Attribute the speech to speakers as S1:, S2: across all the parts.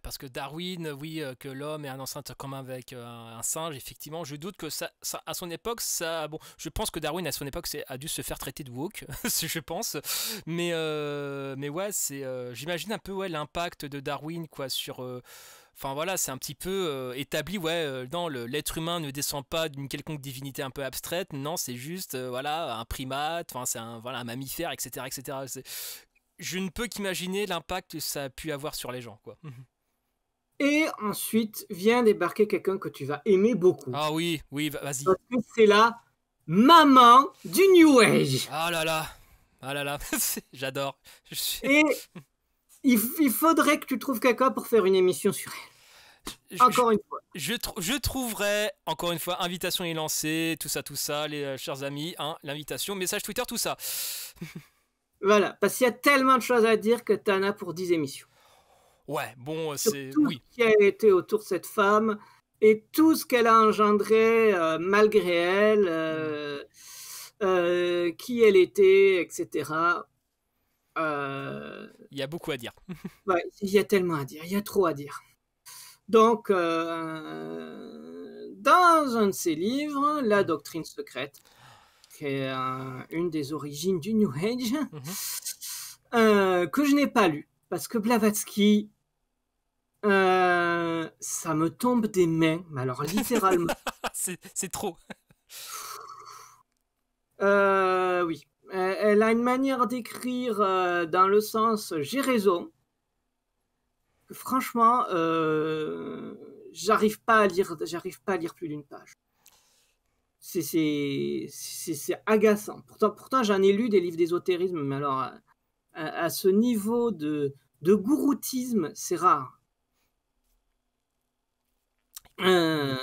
S1: parce que Darwin, oui, que l'homme est un ancêtre commun avec un singe, effectivement, je doute que à son époque, ça, bon, je pense que Darwin, à son époque, a dû se faire traiter de woke, je pense, mais ouais, j'imagine un peu, ouais, l'impact de Darwin, quoi, sur, enfin voilà, c'est un petit peu établi, ouais, non, l'être humain ne descend pas d'une quelconque divinité un peu abstraite, non, c'est juste, voilà, un primate, enfin, voilà, un mammifère, etc., etc. Je ne peux qu'imaginer l'impact que ça a pu avoir sur les gens, quoi.
S2: Et ensuite vient débarquer quelqu'un que tu vas aimer beaucoup.
S1: Ah oui, oui, vas-y.
S2: Parce que c'est la maman du New Age.
S1: Ah là là, ah là là, j'adore.
S2: Et il faudrait que tu trouves quelqu'un pour faire une émission sur
S1: Je,
S2: elle.
S1: je,
S2: Encore une fois.
S1: je trouverai, encore une fois, invitation est lancée, tout ça, les chers amis, hein, l'invitation, message Twitter, tout ça.
S2: Voilà. Parce qu'il y a tellement de choses à dire que tu en as pour 10 émissions.
S1: Ouais, bon,
S2: Sur
S1: c'est...
S2: tout ce
S1: Oui.
S2: qui a été autour de cette femme et tout ce qu'elle a engendré malgré elle,
S1: Mm.
S2: qui elle était, etc. Euh,
S1: Il y a beaucoup à dire.
S2: ouais, il y a tellement à dire, il y a trop à dire. Donc, dans un de ses livres, La
S1: Mm.
S2: doctrine secrète, qui est une des origines du New Age,
S1: Mhm.
S2: que je n'ai pas lu, parce que Blavatsky, ça me tombe des mains, mais alors littéralement.
S1: C'est trop.
S2: Oui, elle a une manière d'écrire dans le sens j'ai raison, que franchement, j'arrive pas à lire plus d'une page. C'est agaçant. Pourtant j'en ai lu des livres d'ésotérisme, mais alors à ce niveau de gouroutisme, c'est rare.
S1: Mm.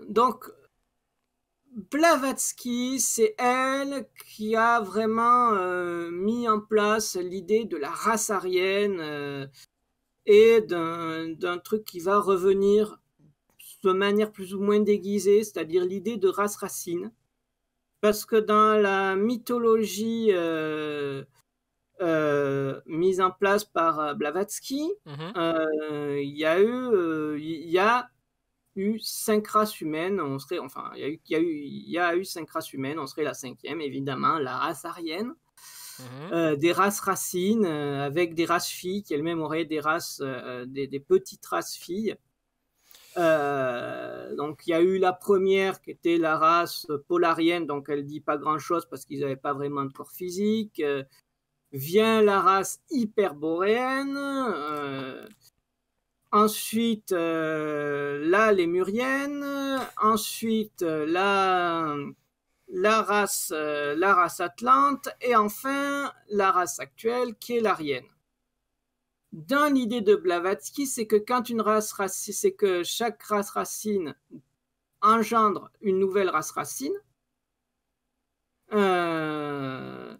S2: Donc, Blavatsky, c'est elle qui a vraiment mis en place l'idée de la race aryenne et d'un truc qui va revenir de manière plus ou moins déguisée, c'est-à-dire l'idée de race racine. Parce que dans la mythologie mise en place par Blavatsky,
S1: Mhm.
S2: il y a eu 5 races humaines, on serait, enfin, il y a eu 5 races humaines, on serait la cinquième, évidemment, la race aryenne.
S1: Mhm.
S2: Des races racines, avec des races filles qui elles-mêmes auraient des races, des petites races filles. Donc il y a eu la première qui était la race polarienne, donc elle dit pas grand-chose parce qu'ils n'avaient pas vraiment de corps physique. Vient la race hyperboréenne. Ensuite, la lémurienne. Ensuite, la race atlante. Et enfin, la race actuelle qui est l'Aryenne. Dans l'idée de Blavatsky, c'est que c'est que chaque race racine engendre une nouvelle race racine, euh,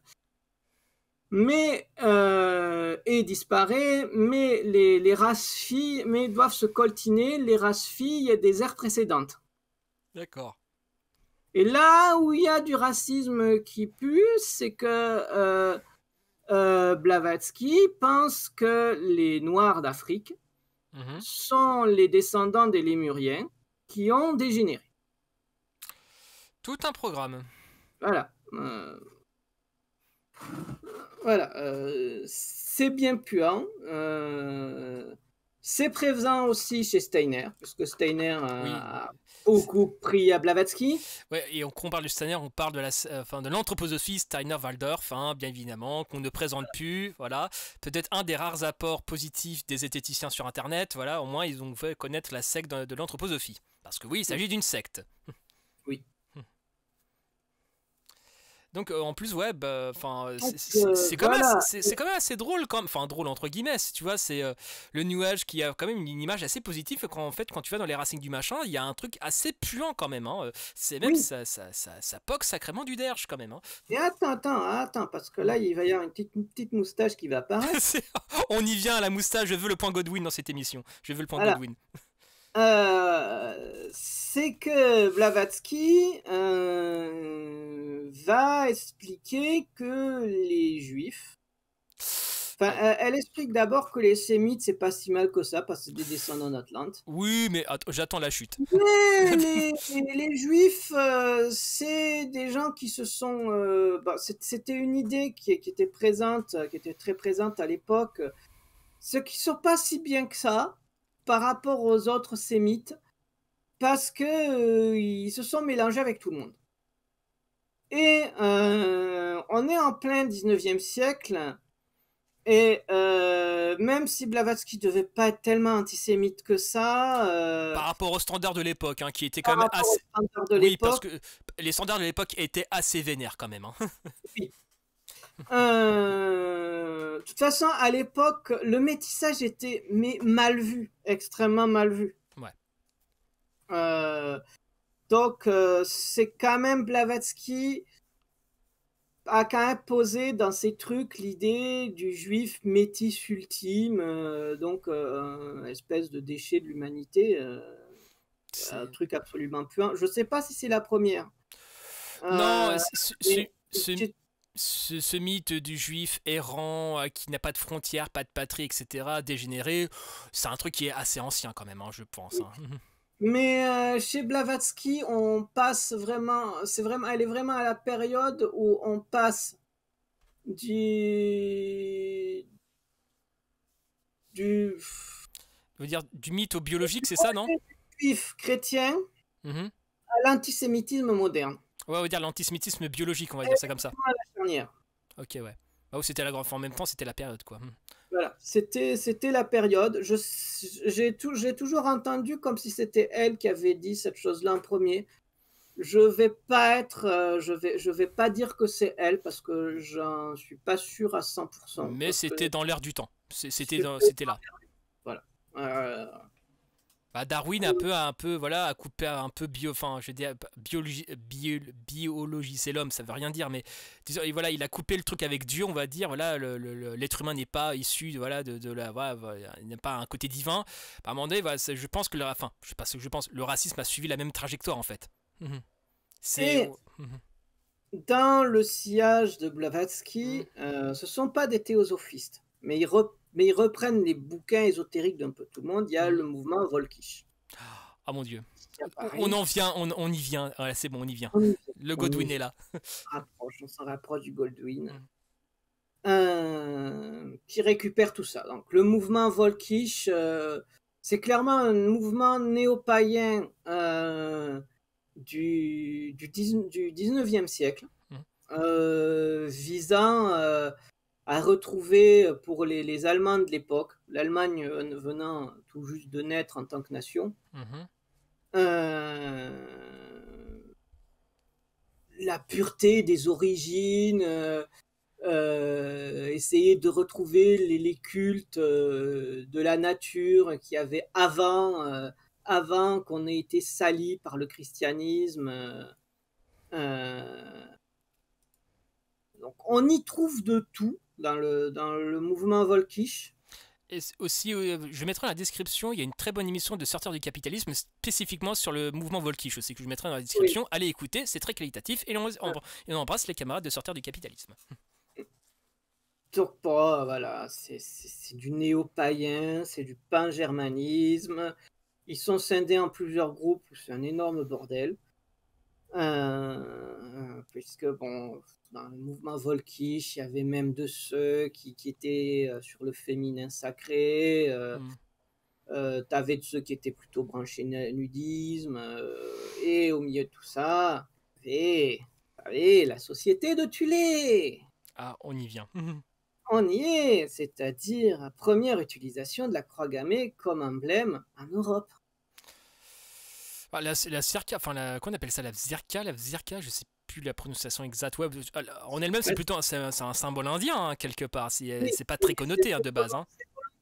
S2: et disparaît, mais les races filles, mais doivent se coltiner les races filles des ères précédentes.
S1: D'accord.
S2: Et là où il y a du racisme qui pue, c'est que Blavatsky pense que les Noirs d'Afrique
S1: Mhm.
S2: sont les descendants des Lémuriens qui ont dégénéré.
S1: Tout un programme.
S2: Voilà. Voilà. C'est bien puant. C'est présent aussi chez Steiner, puisque Steiner
S1: Oui.
S2: a beaucoup pris à Blavatsky.
S1: Ouais, et quand on parle de Steiner, on parle de enfin, de l'anthroposophie Steiner-Waldorf, hein, bien évidemment, qu'on ne présente plus, voilà. Peut-être un des rares apports positifs des zététiciens sur Internet, voilà, au moins ils ont fait connaître la secte de l'anthroposophie. Parce que oui, il s'agit d'une secte.
S2: Oui.
S1: Donc en plus, ouais, bah, enfin,
S2: Donc,
S1: c'est quand même
S2: voilà.
S1: c'est quand même assez drôle, quand même. Enfin drôle entre guillemets, tu vois, c'est le New Age qui a quand même une image assez positive. Quand en fait, quand tu vas dans les racines du machin, il y a un truc assez puant quand même. Hein. C'est même
S2: Oui.
S1: ça poque sacrément du derge quand même. Hein.
S2: Et attends, parce que là, il va y avoir une petite moustache qui va apparaître.
S1: On y vient à la moustache. Je veux le point Godwin dans cette émission. Je veux le point
S2: Voilà.
S1: Godwin.
S2: C'est que Blavatsky va expliquer que les Juifs, Enfin, elle explique d'abord que les Sémites, c'est pas si mal que ça, parce que c'est des descendants d'Atlante.
S1: Oui, mais j'attends la chute.
S2: Mais les Juifs, c'est des gens qui se sont... c'était une idée qui était présente, qui était très présente à l'époque. Ceux qui sont pas si bien que ça par rapport aux autres Sémites, parce que ils se sont mélangés avec tout le monde. Et on est en plein 19e siècle, et même si Blavatsky devait pas être tellement antisémite que ça,
S1: Par rapport aux standards de l'époque, hein, qui étaient quand
S2: par
S1: même
S2: rapport aux
S1: assez...
S2: standards de
S1: Oui, parce
S2: l'époque,
S1: que les standards de l'époque étaient assez vénères quand même. Hein.
S2: oui. De toute façon, à l'époque, le métissage était mal vu, extrêmement mal vu.
S1: Ouais.
S2: Donc, c'est quand même Blavatsky a quand même posé dans ses trucs l'idée du juif métis ultime, donc un espèce de déchet de l'humanité, un truc absolument puant. Je sais pas si c'est la première.
S1: Non,
S2: Mais
S1: ce mythe du juif errant qui n'a pas de frontières, pas de patrie, etc., dégénéré, c'est un truc qui est assez ancien quand même, hein, je pense. Hein.
S2: Mais chez Blavatsky, on passe vraiment, elle est vraiment à la période où on passe du
S1: Je veux dire, du mythe au biologique, c'est ça, non?
S2: juif chrétien à l'antisémitisme moderne.
S1: Ouais, on va dire l'antisémitisme biologique, on va dire ça comme ça.
S2: À la charnière.
S1: Ok, ouais. Bah, c'était la grande. En même temps, c'était la période, quoi.
S2: Voilà, c'était la période. J'ai toujours entendu comme si c'était elle qui avait dit cette chose-là en premier. Je vais pas être, je vais pas dire que c'est elle parce que j'en suis pas sûr à 100%.
S1: Mais
S2: Parce que
S1: c'était dans l'air du temps. C'était là.
S2: voilà.
S1: Bah, Darwin un peu, voilà, a coupé un peu enfin, je veux dire, biologiser l'homme, ça veut rien dire, mais disons, voilà, il a coupé le truc avec Dieu, on va dire, voilà, l'être humain n'est pas issu, voilà, de la, voilà, il n'a pas un côté divin. Bah, à un moment donné, voilà, je pense que enfin, je sais pas ce que je pense, le racisme a suivi la même trajectoire en fait. C'est.
S2: Et dans le sillage de Blavatsky, ce sont pas des théosophistes, mais ils reprennent les bouquins ésotériques d'un peu tout le monde. Il y a le mouvement Volkisch.
S1: Ah mon Dieu.
S2: Pareil,
S1: On y vient. Ouais, c'est bon, on y vient.
S2: on
S1: Le Godwin est là.
S2: on s'en rapproche du Goldwyn. Qui récupère tout ça. Donc, le mouvement Volkisch, c'est clairement un mouvement néo-païen du 19e siècle, visant à retrouver pour les Allemands de l'époque, l'Allemagne venant tout juste de naître en tant que nation, la pureté des origines, essayer de retrouver les cultes de la nature qui avaient avant qu'on ait été sali par le christianisme. Donc on y trouve de tout dans le mouvement Volkisch.
S1: Et aussi, je mettrai dans la description, il y a une très bonne émission de Sortir du capitalisme spécifiquement sur le mouvement Volkisch aussi que je mettrai dans la description. Oui. Allez écouter, c'est très qualitatif et on embrasse les camarades de Sortir du capitalisme.
S2: Donc, voilà, c'est du néo-païen, c'est du pan-germanisme. Ils sont scindés en plusieurs groupes, c'est un énorme bordel. Puisque, bon, dans le mouvement Volkisch, il y avait même de ceux qui étaient sur le féminin sacré. T'avais de ceux qui étaient plutôt branchés nudisme. Et au milieu de tout ça, t'avais la société de Thulé.
S1: Ah, on y vient.
S2: On y est, c'est-à-dire la première utilisation de la croix gammée comme emblème en Europe.
S1: La circa, enfin, qu'on appelle ça, la vzirka, je sais plus la prononciation exacte. Ouais, en elle-même, c'est plutôt un symbole indien, hein, quelque part. C'est pas très connoté de base. Hein.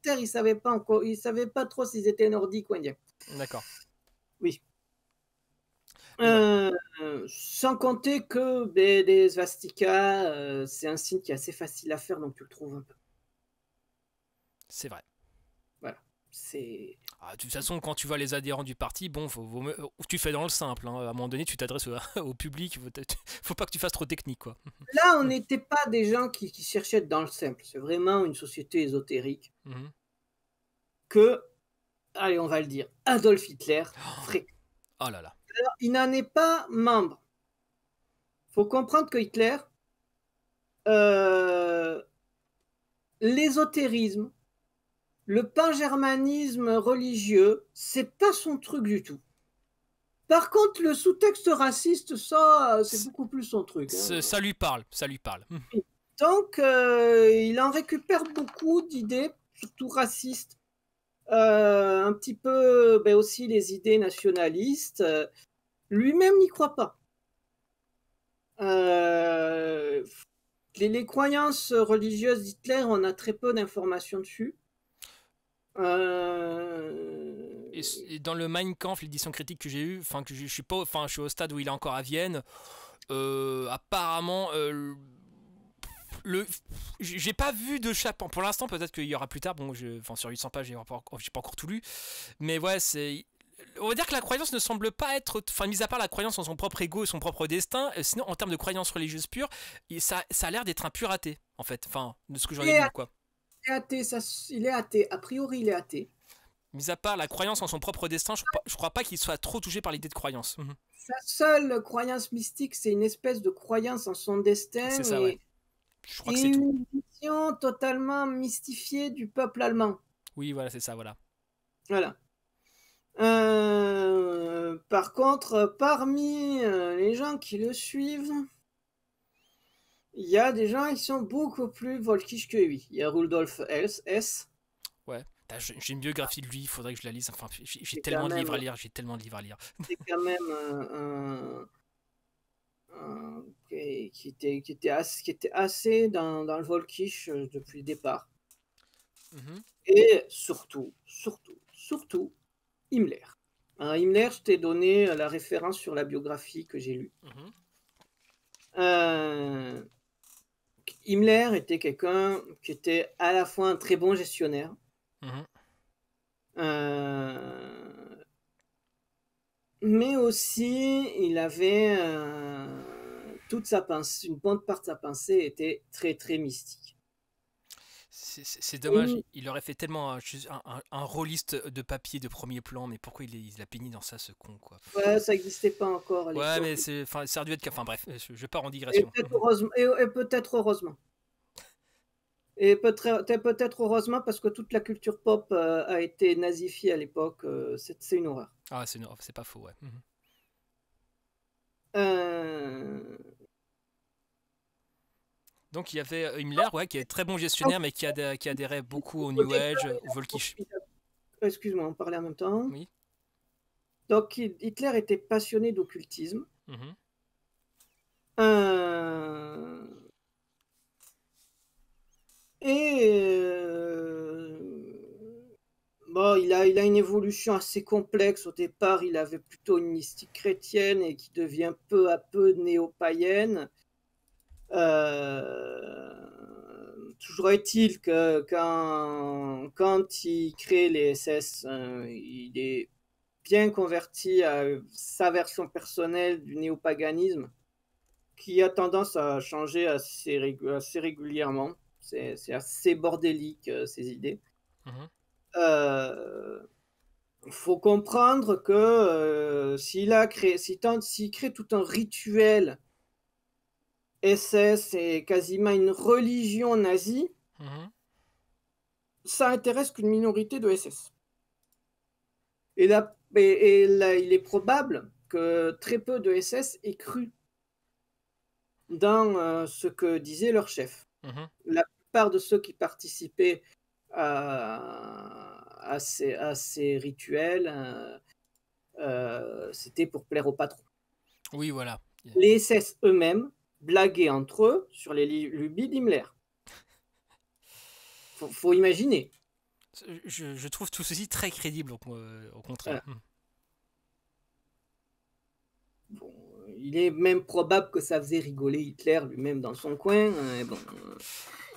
S2: Ils savaient pas trop s'ils étaient nordiques ou indiens.
S1: D'accord.
S2: Oui. Sans compter que des svastikas, c'est un signe qui est assez facile à faire, donc tu le trouves un peu.
S1: C'est vrai.
S2: Voilà. C'est
S1: Ah, de toute façon, quand tu vois les adhérents du parti, bon, tu fais dans le simple, hein. À un moment donné, tu t'adresses au public. Faut pas que tu fasses trop technique, quoi.
S2: là, on n'était pas des gens qui cherchaient à être dans le simple. C'est vraiment une société ésotérique
S1: Mhm.
S2: que, allez, on va le dire, Adolf Hitler fréquente.
S1: Oh là là.
S2: Il n'en est pas membre. Faut comprendre que Hitler, euh, l'ésotérisme, le pangermanisme religieux, c'est pas son truc du tout. Par contre, le sous-texte raciste, ça, c'est beaucoup plus son truc, hein.
S1: Ça lui parle, ça lui parle.
S2: Donc, il en récupère beaucoup d'idées, surtout racistes, un petit peu ben aussi les idées nationalistes. Lui-même n'y croit pas. Euh, les croyances religieuses d'Hitler, on a très peu d'informations dessus.
S1: Et dans le Mein Kampf, l'édition critique que j'ai eue, enfin que je suis pas, enfin je suis au stade où il est encore à Vienne. Apparemment, j'ai pas vu de chapeau pour l'instant. Peut-être qu'il y aura plus tard. Bon, enfin sur 800 pages, j'ai pas encore tout lu. Mais ouais, on va dire que la croyance ne semble pas être, enfin, mis à part la croyance en son propre ego et son propre destin, sinon en termes de croyance religieuse pure, ça a l'air d'être un pur athée, en fait, enfin, de ce que j'en ai lu, quoi.
S2: Il est athée, il est athée. A priori, il est athée.
S1: Mis à part la croyance en son propre destin, je crois pas qu'il soit trop touché par l'idée de croyance.
S2: Sa seule croyance mystique, c'est une espèce de croyance en son destin
S1: C'est ça, ouais. Je crois
S2: et
S1: que c'est tout.
S2: une vision totalement mystifiée du peuple allemand.
S1: Oui, voilà, c'est ça, voilà.
S2: Voilà. Par contre, parmi les gens qui le suivent, il y a des gens qui sont beaucoup plus volkisch que lui. Il y a Rudolf Hess.
S1: Ouais. J'ai une biographie de lui, il faudrait que je la lise. Enfin, j'ai
S2: C'est
S1: tellement de livres à lire, j'ai tellement de livres à lire.
S2: c'est quand même qui était assez dans le volkisch depuis le départ.
S1: Mhm.
S2: Et surtout, Himmler. Himmler, je t'ai donné la référence sur la biographie que j'ai lue.
S1: Mhm.
S2: Euh, Himmler était quelqu'un qui était à la fois un très bon gestionnaire,
S1: Mhm.
S2: euh, mais aussi il avait toute sa pensée, une bonne part de sa pensée était très très mystique.
S1: C'est dommage, il aurait fait tellement un rôliste de papier de premier plan, mais pourquoi il a péni dans ça, ce con, quoi.
S2: Ouais, ça n'existait pas encore à
S1: Ouais, mais
S2: l'époque.
S1: ça a dû être. Enfin bref, je pars en
S2: Et
S1: digression.
S2: peut-être heureusement. Et peut-être heureusement. Et peut-être heureusement parce que toute la culture pop a été nazifiée à l'époque. C'est une horreur.
S1: Ah, c'est pas faux, ouais. Mhm.
S2: Euh,
S1: Donc il y avait Himmler, ouais, qui est très bon gestionnaire, mais qui adhérait beaucoup au New Age, au Volkisch.
S2: Excuse-moi, on parlait en même temps.
S1: Oui.
S2: Donc Hitler était passionné d'occultisme.
S1: Mhm.
S2: Euh, Et bon, il a une évolution assez complexe. Au départ, il avait plutôt une mystique chrétienne et qui devient peu à peu néo-païenne. Toujours est-il que quand il crée les SS, il est bien converti à sa version personnelle du néopaganisme, qui a tendance à changer assez régulièrement. C'est assez bordélique, ces idées.
S1: Mhm.
S2: Euh, faut comprendre que s'il crée tout un rituel SS et quasiment une religion nazie,
S1: Mhm.
S2: ça intéresse qu'une minorité de SS. Et là, il est probable que très peu de SS aient cru dans ce que disait leur chef.
S1: Mhm.
S2: La plupart de ceux qui participaient à ces rituels, c'était pour plaire au patron.
S1: Oui, voilà.
S2: Les SS eux-mêmes blaguaient entre eux sur les lubies d'Himmler. Faut imaginer.
S1: Je trouve tout ceci très crédible, au contraire.
S2: Voilà. Bon, il est même probable que ça faisait rigoler Hitler lui-même dans son coin. Bon,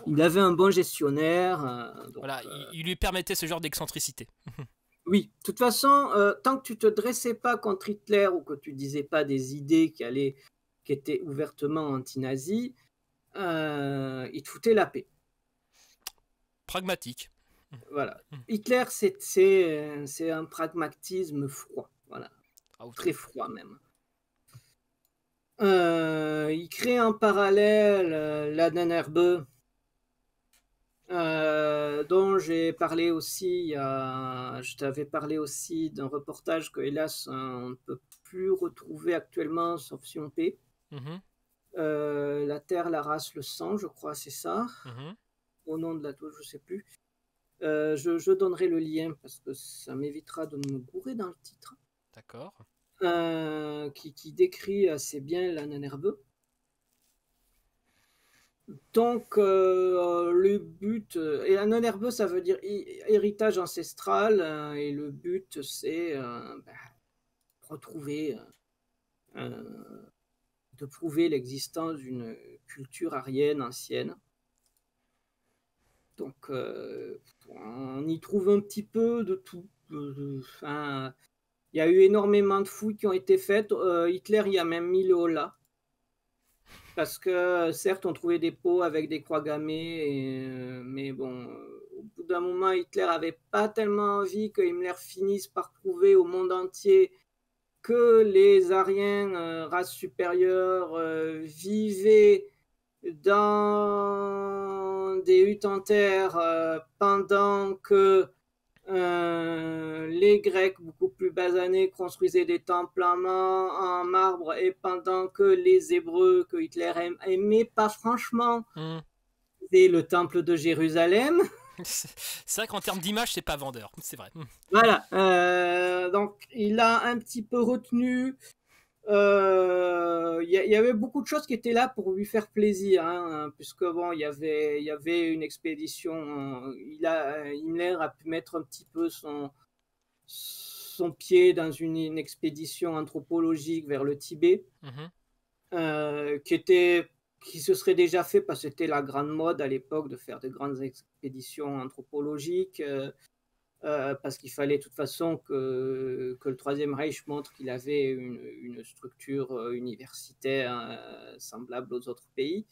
S2: il avait un bon gestionnaire. Donc,
S1: Voilà, il lui permettait ce genre d'excentricité.
S2: oui, de toute façon, tant que tu te dressais pas contre Hitler ou que tu disais pas des idées qui étaient ouvertement anti-nazis, il te foutait la paix.
S1: Pragmatique.
S2: Voilà. Hitler, c'est un pragmatisme froid. Voilà. Très froid même. Il crée en parallèle la NNRB, dont j'ai parlé aussi, je t'avais parlé aussi d'un reportage que hélas on ne peut plus retrouver actuellement, sauf si on paie. La terre, la race, le sang, je crois, c'est ça. Au nom de la toile, je sais plus. Je donnerai le lien parce que ça m'évitera de me gourer dans le titre.
S1: D'accord.
S2: Qui décrit assez bien la nanerbe. Donc, le but, et un nanerbe, ça veut dire héritage ancestral, et le but, c'est retrouver, de prouver l'existence d'une culture aryenne ancienne. Donc, on y trouve un petit peu de tout. Enfin, il y a eu énormément de fouilles qui ont été faites. Hitler y a même mis le holà. Parce que, certes, on trouvait des pots avec des croix gammées, mais bon, au bout d'un moment, Hitler n'avait pas tellement envie que Himmler finisse par prouver au monde entier que les Aryens, race supérieure, vivaient dans des huttes en terre pendant que les Grecs, beaucoup plus basanés, construisaient des temples en marbre, et pendant que les Hébreux, que Hitler aimait pas franchement, c'est le temple de Jérusalem.
S1: C'est vrai qu'en termes d'image, c'est pas vendeur, c'est vrai.
S2: Voilà, donc il a un petit peu retenu. Il y avait beaucoup de choses qui étaient là pour lui faire plaisir, hein, puisque bon, il y avait une expédition. Himmler a pu mettre un petit peu son pied dans une expédition anthropologique vers le Tibet, qui se serait déjà fait parce que c'était la grande mode à l'époque de faire de grandes expéditions anthropologiques. Parce qu'il fallait de toute façon que le Troisième Reich montre qu'il avait une structure universitaire semblable aux autres pays.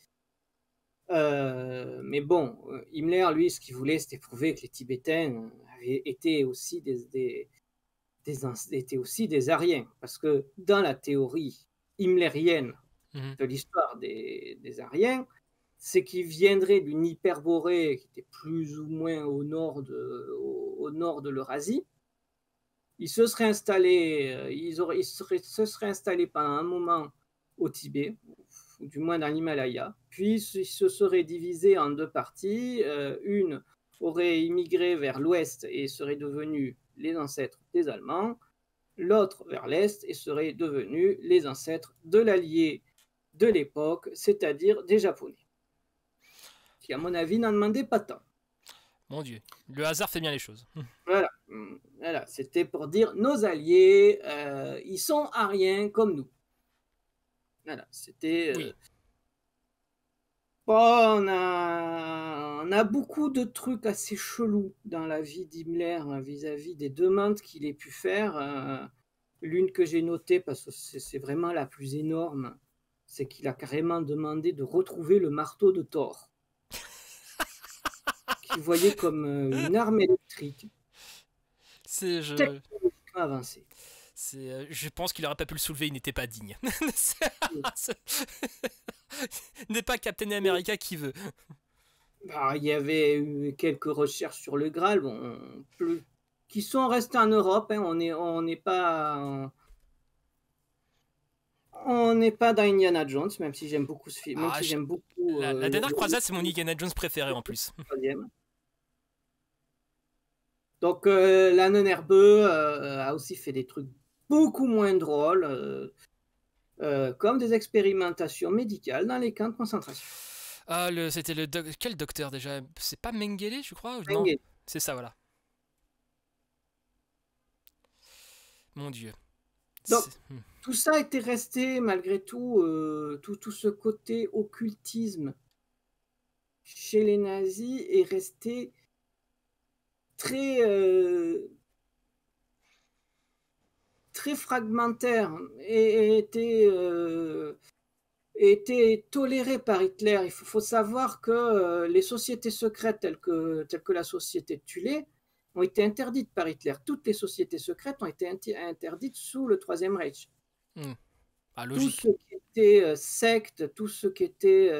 S2: Mais bon, Himmler, lui, ce qu'il voulait, c'était prouver que les Tibétains étaient aussi étaient aussi des Aryens. Parce que dans la théorie himmlérienne de l'histoire des Aryens, c'est qu'ils viendraient d'une Hyperborée qui était plus ou moins au nord de l'Eurasie. Ils se seraient installés, se seraient installés pendant un moment au Tibet, ou du moins dans l'Himalaya, puis ils se seraient divisés en deux parties. Une aurait immigré vers l'ouest et serait devenue les ancêtres des Allemands, l'autre vers l'est et serait devenue les ancêtres de l'allié de l'époque, c'est-à-dire des Japonais. Qui, à mon avis, n'en demandait pas tant.
S1: Mon Dieu, le hasard fait bien les choses.
S2: Voilà, c'était pour dire nos alliés, ils sont aryens comme nous. Voilà, c'était.
S1: Oui.
S2: Bon, on a beaucoup de trucs assez chelous dans la vie d'Himmler vis-à-vis des demandes qu'il ait pu faire. L'une que j'ai notée, parce que c'est vraiment la plus énorme, c'est qu'il a carrément demandé de retrouver le marteau de Thor. Qu'il voyait comme une arme électrique.
S1: C'est
S2: technologiquement avancée.
S1: Je pense qu'il n'aurait pas pu le soulever, il n'était pas digne. N'est pas Captain America qui veut.
S2: Bah, il y avait eu quelques recherches sur le Graal, qui sont restées en Europe. Hein, on n'est pas dans Indiana Jones, même si j'aime beaucoup ce film. Même si j'aime beaucoup.
S1: La dernière croisade, c'est mon Indiana Jones préféré en plus.
S2: Donc la NNRB a aussi fait des trucs beaucoup moins drôles, comme des expérimentations médicales dans les camps de concentration.
S1: C'était quel docteur déjà? C'est pas Mengele, je crois?
S2: Mengele.
S1: Non, c'est ça, voilà. Mon Dieu.
S2: Donc, tout ça était resté malgré tout, tout ce côté occultisme chez les nazis est resté très, très fragmentaire et était toléré par Hitler. Il faut savoir que les sociétés secrètes telles que la société de Thulé ont été interdites par Hitler. Toutes les sociétés secrètes ont été interdites sous le Troisième Reich.
S1: Ah,
S2: Tout
S1: logique.
S2: ce qui était secte, tout ce qui était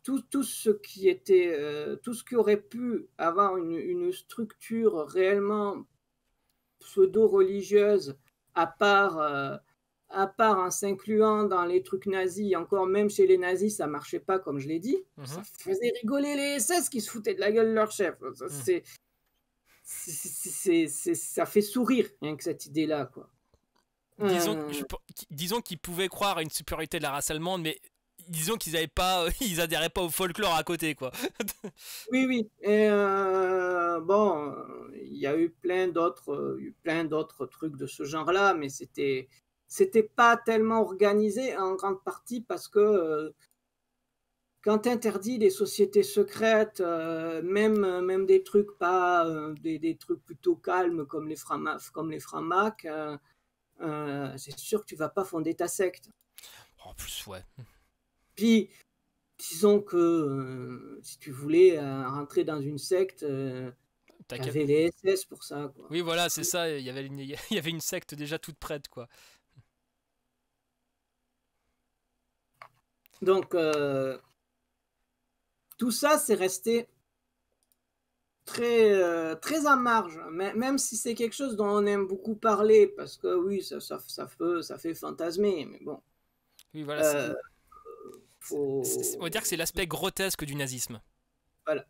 S2: tout ce qui aurait pu avoir une structure réellement pseudo-religieuse, à part, en s'incluant dans les trucs nazis, encore même chez les nazis, ça marchait pas, comme je l'ai dit. Ça faisait rigoler les SS qui se foutaient de la gueule de leur chef. Ça fait sourire, rien que cette idée-là, quoi.
S1: Disons qu'ils pouvaient croire à une supériorité de la race allemande, mais disons qu'ils avaient pas, ils adhéraient pas au folklore à côté, quoi.
S2: Oui, oui. Et bon, il y a eu plein d'autres trucs de ce genre-là, mais c'était pas tellement organisé en grande partie parce que quand tu interdis les sociétés secrètes, même des trucs pas des trucs plutôt calmes comme les Francs-Mac, c'est sûr que tu vas pas fonder ta secte.
S1: En plus, ouais.
S2: Puis disons que si tu voulais rentrer dans une secte, t'avais les SS pour ça, quoi.
S1: Oui, voilà, c'est ça. Il y avait une secte déjà toute prête, quoi.
S2: Donc tout ça, c'est resté très, très à marge, même si c'est quelque chose dont on aime beaucoup parler, parce que oui, ça fait fantasmer, mais bon.
S1: Oui, voilà.
S2: Faut...
S1: On va dire que c'est l'aspect grotesque du nazisme.
S2: Voilà.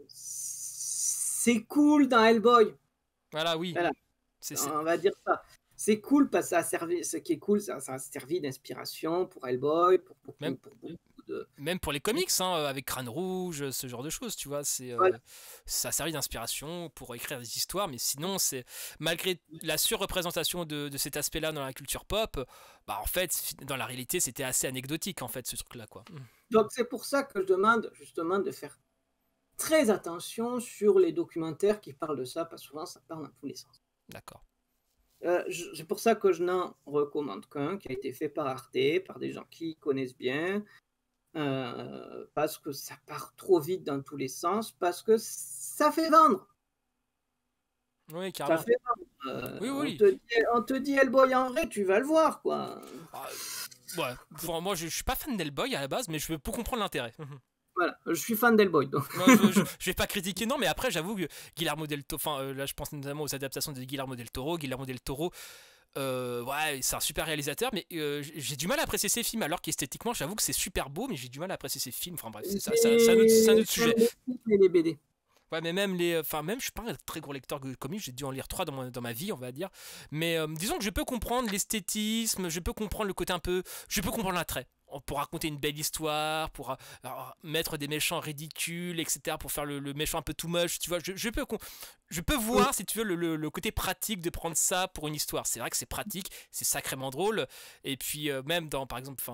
S1: C'est
S2: cool dans Hellboy.
S1: Voilà, oui.
S2: Voilà. On va dire ça. C'est cool parce que ça a servi, ce qui est cool, ça a servi d'inspiration pour Hellboy, pour beaucoup de...
S1: Même pour les comics, hein, avec Crâne Rouge, ce genre de choses, tu vois,
S2: Voilà.
S1: ça a servi d'inspiration pour écrire des histoires, mais sinon, c'est malgré la surreprésentation de cet aspect-là dans la culture pop, bah en fait, dans la réalité, c'était assez anecdotique, en fait, ce truc-là, quoi.
S2: Donc c'est pour ça que je demande justement de faire très attention sur les documentaires qui parlent de ça, parce que souvent ça part dans tous les sens.
S1: D'accord.
S2: C'est pour ça que je n'en recommande qu'un, qui a été fait par Arte, par des gens qui connaissent bien, parce que ça part trop vite dans tous les sens, parce que ça fait vendre.
S1: Oui, carrément.
S2: Ça fait vendre.
S1: Oui.
S2: On te dit Hellboy en vrai, tu vas le voir, quoi.
S1: Ouais, moi je suis pas fan d'Hellboy à la base, mais je peux comprendre l'intérêt.
S2: Voilà, je suis fan d'Hellboy, donc.
S1: je vais pas critiquer, non, mais après j'avoue que Guillermo del Toro, enfin là je pense notamment aux adaptations de Guillermo del Toro. Ouais, c'est un super réalisateur, mais j'ai du mal à apprécier ses films, alors qu'esthétiquement j'avoue que c'est super beau, mais j'ai du mal à apprécier ses films. Enfin bref, c'est un autre sujet.
S2: Les BD.
S1: Ouais, mais même je suis pas un très gros lecteur de comics, j'ai dû en lire 3 dans ma vie, on va dire. Mais disons que je peux comprendre l'esthétisme, je peux comprendre le côté un peu, je peux comprendre l'attrait. Pour raconter une belle histoire, pour mettre des méchants ridicules, etc., pour faire le méchant un peu too much, tu vois, je peux voir, si tu veux, le côté pratique de prendre ça pour une histoire. C'est vrai que c'est pratique, c'est sacrément drôle, et puis même par exemple,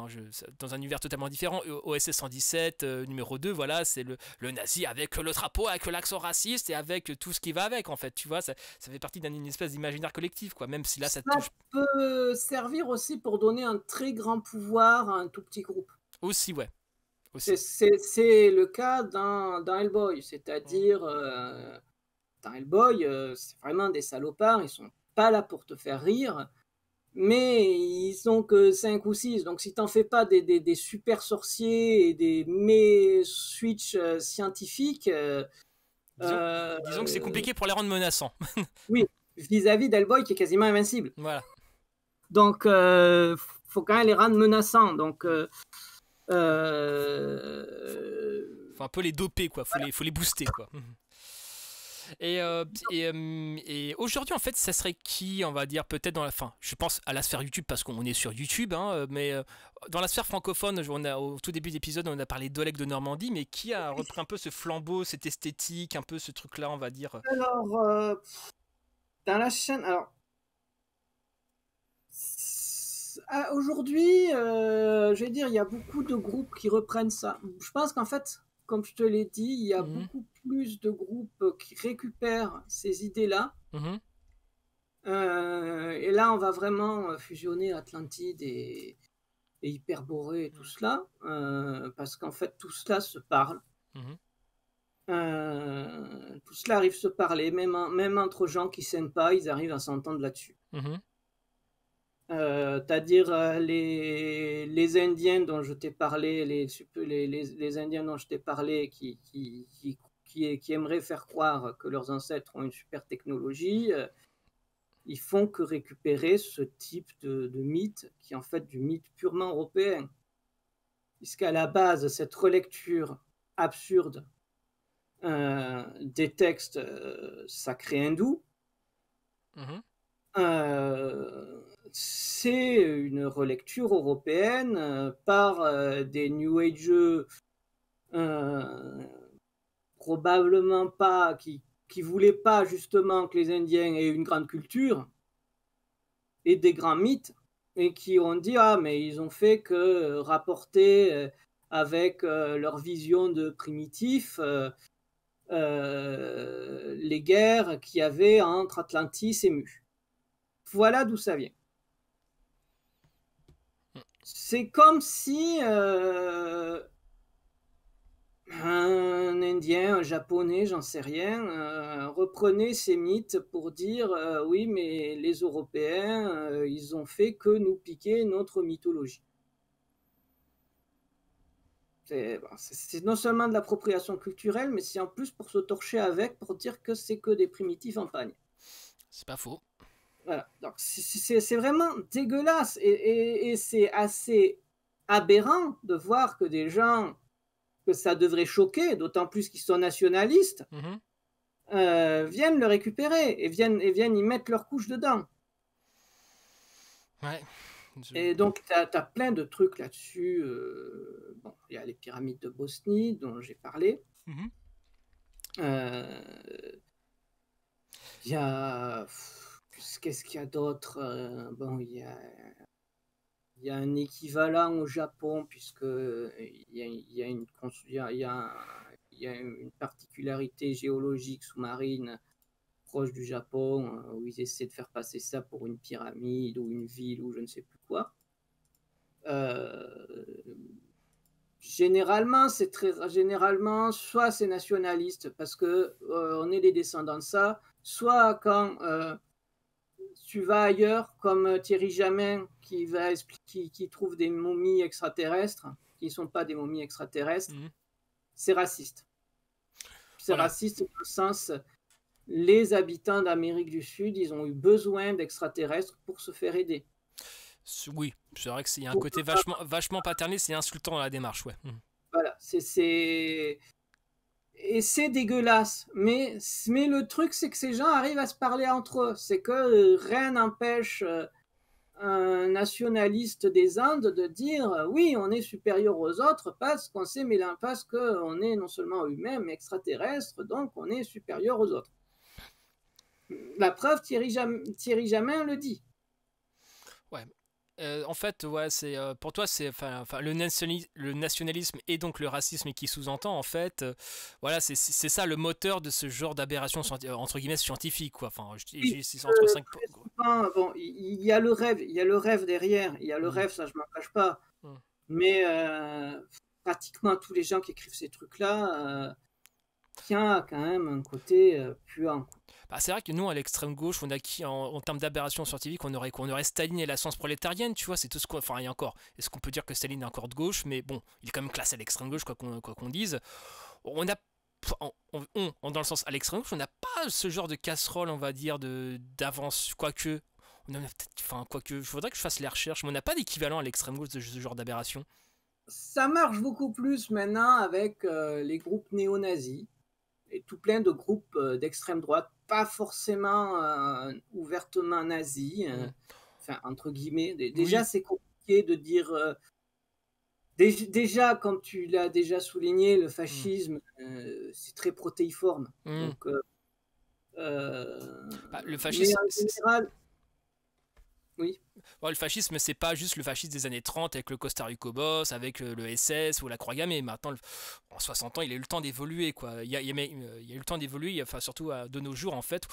S1: dans un univers totalement différent, OSS 117, numéro 2, voilà, c'est le nazi avec le drapeau, avec l'accent raciste, et avec tout ce qui va avec, en fait, tu vois, ça fait partie d'une espèce d'imaginaire collectif, quoi, même si là, ça touche...
S2: peut servir aussi pour donner un très grand pouvoir à un tout petit groupe.
S1: Aussi, ouais.
S2: C'est le cas dans Hellboy, c'est-à-dire dans Hellboy, c'est vraiment des salopards, ils sont pas là pour te faire rire, mais ils sont que 5 ou 6, donc si t'en fais pas des super sorciers et des switch scientifiques...
S1: disons que c'est compliqué pour les rendre menaçants.
S2: Oui, vis-à-vis d'Hellboy qui est quasiment invincible.
S1: Voilà.
S2: Donc, faut quand même les rendre menaçants. Donc,
S1: faut un peu les doper, quoi. Faut les booster, quoi. Et aujourd'hui, en fait, ça serait qui, on va dire, peut-être dans la fin. Je pense à la sphère YouTube parce qu'on est sur YouTube, hein, mais dans la sphère francophone, au tout début d'épisode, on a parlé d'Oleg de Normandie, mais qui a repris un peu ce flambeau, cette esthétique, un peu ce truc-là, on va dire.
S2: Alors, dans la chaîne, alors, Aujourd'hui, je vais dire, il y a beaucoup de groupes qui reprennent ça. Je pense qu'en fait, comme je te l'ai dit, il y a
S1: Mhm.
S2: beaucoup plus de groupes qui récupèrent ces idées-là.
S1: Mhm.
S2: Et là, on va vraiment fusionner Atlantide et Hyperborée et tout cela, parce qu'en fait, tout cela se parle.
S1: Mhm.
S2: Tout cela arrive se parler, même entre gens qui s'aiment pas, ils arrivent à s'entendre là-dessus.
S1: Mhm.
S2: C'est-à-dire les Indiens dont je t'ai parlé, les Indiens dont je t'ai parlé qui aimeraient faire croire que leurs ancêtres ont une super technologie, ils font que récupérer ce type de mythe qui est en fait du mythe purement européen. Puisqu'à la base, cette relecture absurde des textes sacrés hindous,
S1: Mhm.
S2: euh, c'est une relecture européenne par des New Ageux probablement pas, qui voulaient pas justement que les Indiens aient une grande culture et des grands mythes, et qui ont dit ah mais ils ont fait que rapporter avec leur vision de primitifs les guerres qu'il y avait entre Atlantis et Mu. Voilà d'où ça vient. C'est comme si un Indien, un Japonais, j'en sais rien, reprenait ces mythes pour dire oui, mais les Européens, ils ont fait que nous piquer notre mythologie. C'est non seulement de l'appropriation culturelle, mais c'est en plus pour se torcher avec, pour dire que c'est que des primitifs en pagne.
S1: C'est pas faux.
S2: Voilà. Donc c'est vraiment dégueulasse et c'est assez aberrant de voir que des gens que ça devrait choquer, d'autant plus qu'ils sont nationalistes,
S1: Mhm.
S2: viennent le récupérer et viennent y mettre leur couche dedans.
S1: Ouais. Je-
S2: Et donc, tu as plein de trucs là-dessus. Bon, il y a les pyramides de Bosnie dont j'ai parlé.
S1: Mhm.
S2: Euh, Il y a. Qu'est-ce qu'il y a d'autre? Bon, il y a un équivalent au Japon, puisque il y a une, il y a, il y a il y a une particularité géologique sous-marine proche du Japon, où ils essaient de faire passer ça pour une pyramide ou une ville ou je ne sais plus quoi. Euh, généralement, soit c'est nationaliste parce que on est les descendants de ça, soit quand tu vas ailleurs, comme Thierry Jamin qui trouve des momies extraterrestres, qui ne sont pas des momies extraterrestres,
S1: Mhm.
S2: c'est raciste. C'est
S1: Voilà.
S2: raciste dans le sens, les habitants d'Amérique du Sud, ils ont eu besoin d'extraterrestres pour se faire aider.
S1: Oui, c'est vrai qu'il y a un
S2: Pour-
S1: côté vachement paternaliste et insultant dans la démarche, ouais. Mhm.
S2: voilà, et c'est dégueulasse. Mais le truc, c'est que ces gens arrivent à se parler entre eux. C'est que rien n'empêche un nationaliste des Indes de dire oui, on est supérieur aux autres parce qu'on est non seulement humain mais extraterrestre, donc on est supérieur aux autres. La preuve, Thierry Jamin le dit.
S1: Ouais. En fait, ouais, c'est pour toi, c'est enfin, le nationalisme et donc le racisme qui sous-entend, en fait, voilà, c'est ça le moteur de ce genre d'aberration entre guillemets scientifique, quoi. Enfin,
S2: Oui,
S1: c'est entre 5.
S2: très souvent, bon, il y a le rêve, il y a le rêve derrière, il y a le
S1: Mm,
S2: rêve, ça je m'en cache pas.
S1: mm.
S2: Mais pratiquement tous les gens qui écrivent ces trucs-là, il y a quand même un côté puant.
S1: Bah, c'est vrai que nous, à l'extrême gauche, on a qui en termes d'aberration scientifique, on aurait Staline et la science prolétarienne, tu vois, c'est tout ce qu'on. Enfin, et encore, est-ce qu'on peut dire que Staline est encore de gauche, mais bon, il est quand même classé à l'extrême gauche, quoi qu'on dise. On a. Dans le sens à l'extrême gauche, on n'a pas ce genre de casserole, on va dire, d'avance, quoique. On en a peut-être. Enfin, quoique, je voudrais que je fasse les recherches, mais on n'a pas d'équivalent à l'extrême gauche de ce genre d'aberration.
S2: Ça marche beaucoup plus maintenant avec les groupes néo-nazis et tout plein de groupes d'extrême droite, pas forcément ouvertement nazis,
S1: Mm.
S2: enfin entre guillemets. Déjà,
S1: Oui.
S2: c'est compliqué de dire. Déjà, comme tu l'as déjà souligné, le
S1: Mm.
S2: fascisme, c'est très protéiforme.
S1: Mm.
S2: Donc,
S1: Bah, le
S2: mais
S1: fascisme,
S2: en général, Oui.
S1: Bon, le fascisme, c'est pas juste le fascisme des années 30 avec le Costa Rica Boss, avec le SS ou la Croix gammée. Maintenant, en 60 ans, il a eu le temps d'évoluer, quoi. Il y a eu le temps d'évoluer, enfin, surtout de nos jours, en fait.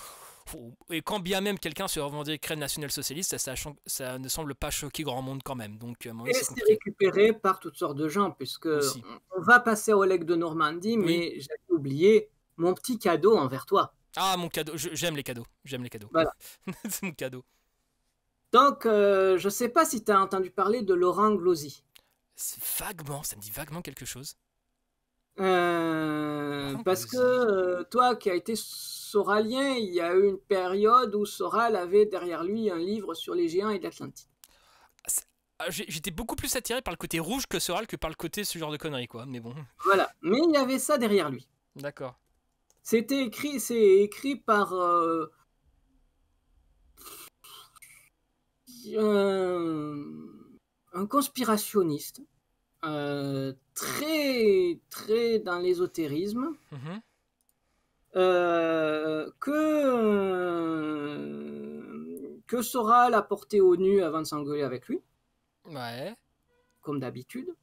S1: Et quand bien même quelqu'un se revendiquerait national-socialiste, ça ne semble pas choquer grand monde quand même. Donc, à un moment donné,
S2: Et
S1: c'est
S2: c'est
S1: compliqué.
S2: récupéré par toutes sortes de gens, puisque
S1: Aussi.
S2: on va passer au legs de Normandie,
S1: Oui.
S2: mais j'avais oublié mon petit cadeau envers toi.
S1: Ah, mon cadeau. J'aime les cadeaux. J'aime les cadeaux.
S2: Voilà.
S1: C'est mon cadeau.
S2: Donc, je ne sais pas si tu as entendu parler de Laurent Glosy.
S1: Vaguement, ça me dit vaguement quelque chose. Laurent
S2: Parce que
S1: Glosy.
S2: toi qui as été soralien, il y a eu une période où Soral avait derrière lui un livre sur les géants et de l'Atlantide.
S1: J'étais beaucoup plus attiré par le côté rouge que Soral que par le côté ce genre de conneries, quoi. Mais bon,
S2: Voilà. Mais il y avait ça derrière lui.
S1: d'accord.
S2: C'est écrit par un, un conspirationniste très, très dans l'ésotérisme,
S1: Mhm.
S2: que Soral a porté au nu avant de s'engueuler avec lui,
S1: Ouais.
S2: comme d'habitude.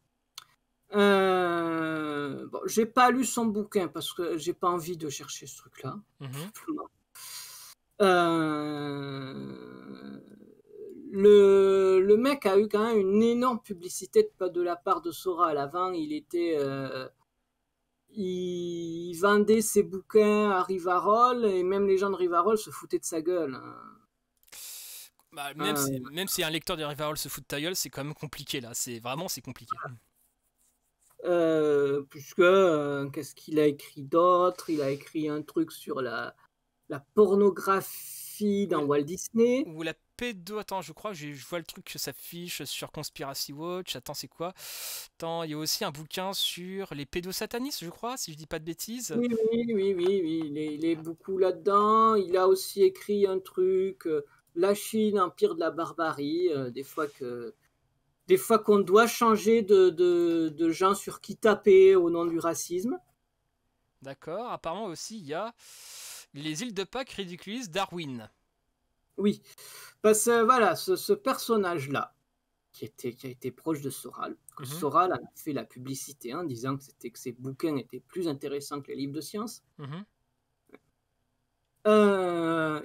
S2: Bon, j'ai pas lu son bouquin parce que j'ai pas envie de chercher ce truc-là.
S1: Mhm.
S2: Euh, le mec a eu quand même une énorme publicité de la part de Soral. Avant, il vendait ses bouquins à Rivarol et même les gens de Rivarol se foutaient de sa gueule.
S1: Bah,
S2: Euh,
S1: même si un lecteur de Rivarol se fout de ta gueule, c'est quand même compliqué là. C'est compliqué.
S2: puisque qu'est-ce qu'il a écrit d'autre? Il a écrit un truc sur la pornographie
S1: Ou
S2: dans
S1: la,
S2: Walt Disney.
S1: ou la pédo. Attends, je crois, je vois le truc que s'affiche sur Conspiracy Watch. Attends, c'est quoi? Attends, il y a aussi un bouquin sur les pédosatanistes, je crois, si je dis pas de bêtises.
S2: Oui, oui, oui, oui, oui, il est beaucoup là-dedans. Il a aussi écrit un truc, La Chine, empire de la barbarie, des fois qu'on doit changer de gens sur qui taper au nom du racisme.
S1: D'accord. Apparemment aussi, il y a les îles de Pâques ridiculisent Darwin.
S2: Oui, parce que voilà, ce personnage-là, qui a été proche de Soral, que
S1: Mhm.
S2: Soral a fait la publicité en disant que ses bouquins étaient plus intéressants que les livres de science.
S1: Mhm.